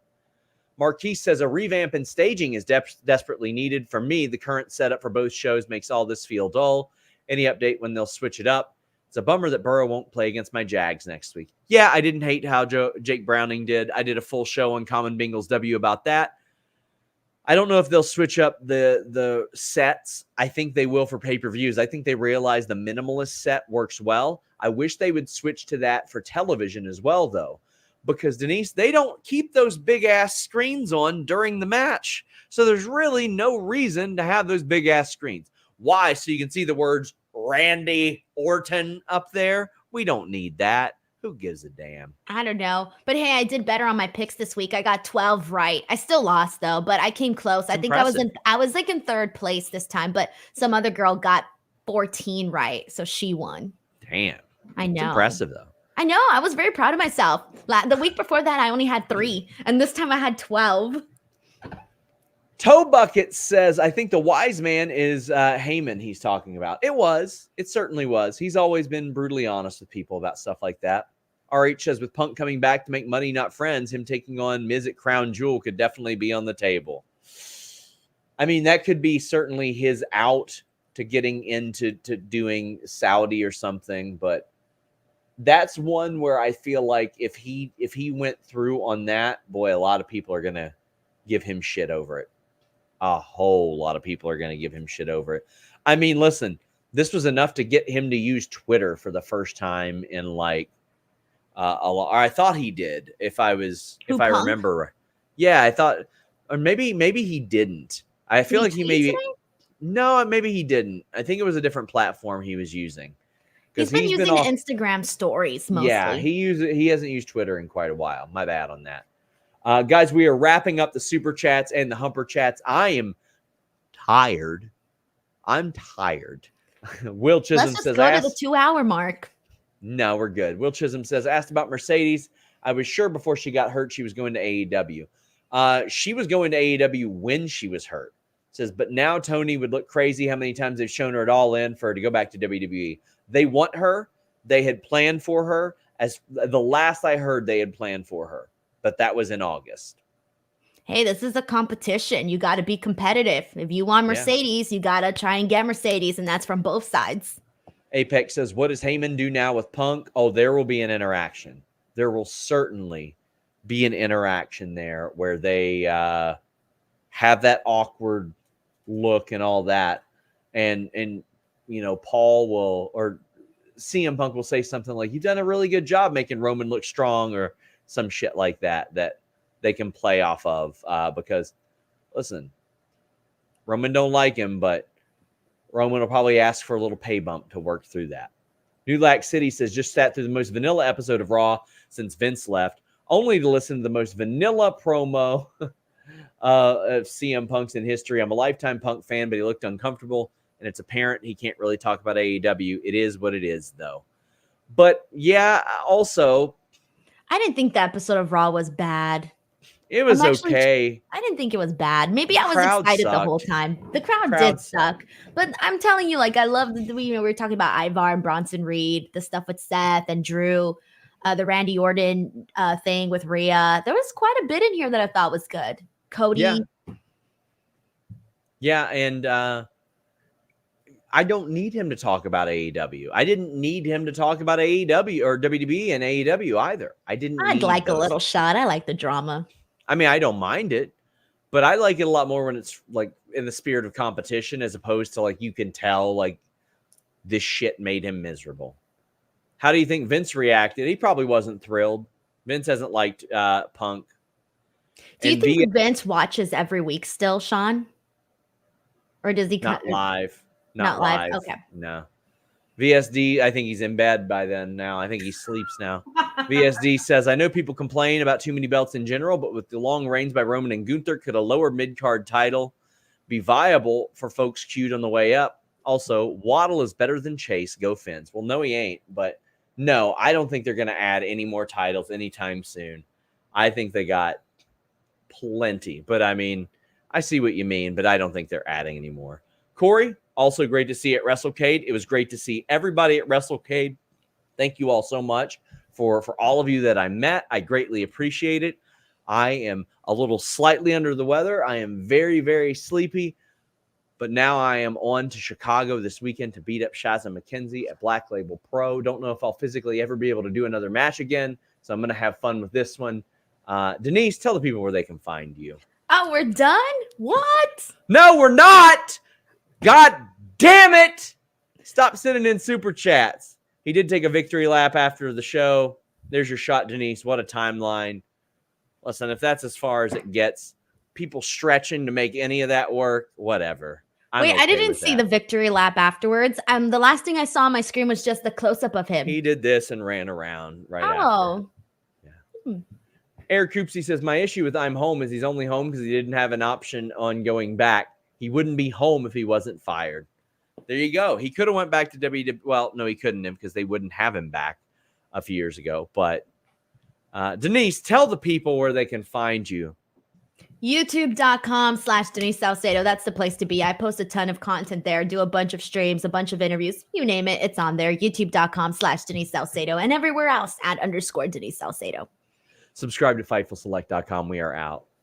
Marquise says, a revamp in staging is desperately needed. For me, the current setup for both shows makes all this feel dull. Any update when they'll switch it up? It's a bummer that Burrow won't play against my Jags next week. Yeah, I didn't hate how Jake Browning did. I did a full show on Common Bingles W about that. I don't know if they'll switch up the sets. I think they will for pay-per-views. I think they realize the minimalist set works well. I wish they would switch to that for television as well, though. Because, Denise, they don't keep those big-ass screens on during the match. So there's really no reason to have those big-ass screens. Why? So you can see the words Randy Orton up there? We don't need that. Who gives a damn? I don't know. But hey, I did better on my picks this week. I got 12 right. I still lost though, but I came close. I think I was like in third place this time, but some other girl got 14 right. So she won. Damn. I know. It's impressive though. I know. I was very proud of myself. The week before that, I only had 3. And this time I had 12. Toe Bucket says, I think the wise man is Heyman he's talking about. It was. It certainly was. He's always been brutally honest with people about stuff like that. RH says, with Punk coming back to make money, not friends, him taking on Miz at Crown Jewel could definitely be on the table. I mean, that could be certainly his out to getting into doing Saudi or something, but that's one where I feel like if he went through on that, boy, a lot of people are going to give him shit over it. A whole lot of people are going to give him shit over it. I mean, listen, this was enough to get him to use Twitter for the first time in like a lot. Or I thought he did, if I remember right. Yeah, I thought, or maybe he didn't. I feel like he maybe he didn't. I think it was a different platform he was using. He's been using Instagram stories mostly. Yeah, he hasn't used Twitter in quite a while. My bad on that. Guys, we are wrapping up the super chats and the humper chats. I am tired. I'm tired. Will Chisholm says, go to the 2-hour mark. No, we're good. Will Chisholm says, asked about Mercedes. I was sure before she got hurt she was going to AEW. She was going to AEW when she was hurt. Says, but now Tony would look crazy how many times they've shown her at All In for her to go back to WWE. They want her. They had planned for her. As the last I heard, they had planned for her. But that was in August. Hey, this is a competition. You got to be competitive. If you want Mercedes, you got to try and get Mercedes, and that's from both sides. Apex says, what does Heyman do now with Punk? Oh, there will be an interaction. There will certainly be an interaction there where they have that awkward look and all that. And you know, Paul will, or CM Punk will say something like, you've done a really good job making Roman look strong, or some shit like that they can play off of. Because, listen, Roman don't like him, but Roman will probably ask for a little pay bump to work through that. New Lack City says, just sat through the most vanilla episode of Raw since Vince left, only to listen to the most vanilla promo of CM Punk's in history. I'm a lifetime Punk fan, but he looked uncomfortable, and it's apparent he can't really talk about AEW. It is what it is, though. But yeah, also, I didn't think the episode of Raw was bad. it was okay. I didn't think it was bad. Maybe I was Crowd excited the sucked. whole time. The crowd did suck. But I'm telling you, like, I love we were talking about Ivar and Bronson Reed, the stuff with Seth and Drew, the Randy Orton thing with Rhea. There was quite a bit in here that I thought was good. Cody. Yeah, and I don't need him to talk about AEW. I didn't need him to talk about AEW or WWE and AEW either. I'd like a little shot. I like the drama. I mean, I don't mind it, but I like it a lot more when it's like in the spirit of competition, as opposed to like you can tell like this shit made him miserable. How do you think Vince reacted? He probably wasn't thrilled. Vince hasn't liked Punk. Do you think Vince watches every week still, Sean? Or does he not live? Not live. Okay. No. VSD, I think he's in bed by then now. I think he sleeps now. VSD says, I know people complain about too many belts in general, but with the long reigns by Roman and Gunther, could a lower mid-card title be viable for folks queued on the way up? Also, Waddle is better than Chase. Go Fins. Well, no, he ain't. But no, I don't think they're going to add any more titles anytime soon. I think they got plenty. But, I mean, I see what you mean, but I don't think they're adding any more. Corey, also great to see at WrestleCade. It was great to see everybody at WrestleCade. Thank you all so much for all of you that I met. I greatly appreciate it. I am a little slightly under the weather. I am very, very sleepy. But now I am on to Chicago this weekend to beat up Shazza McKenzie at Black Label Pro. Don't know if I'll physically ever be able to do another match again, so I'm going to have fun with this one. Denise, tell the people where they can find you. Oh, we're done? What? No, we're not. God damn it. Stop sending in super chats. He did take a victory lap after the show. There's your shot, Denise. What a timeline. Listen, if that's as far as it gets, people stretching to make any of that work, whatever. Wait, I didn't see the victory lap afterwards. The last thing I saw on my screen was just the close-up of him. He did this and ran around after. Yeah. Eric Coopsy says, my issue with I'm home is he's only home because he didn't have an option on going back. He wouldn't be home if he wasn't fired. There you go. He could have went back to WWE. Well, no, he couldn't have because they wouldn't have him back a few years ago. But Denise, tell the people where they can find you. YouTube.com/Denise Salcedo. That's the place to be. I post a ton of content there, do a bunch of streams, a bunch of interviews. You name it, it's on there. YouTube.com/Denise Salcedo and everywhere else @_Denise Salcedo. Subscribe to FightfulSelect.com. We are out.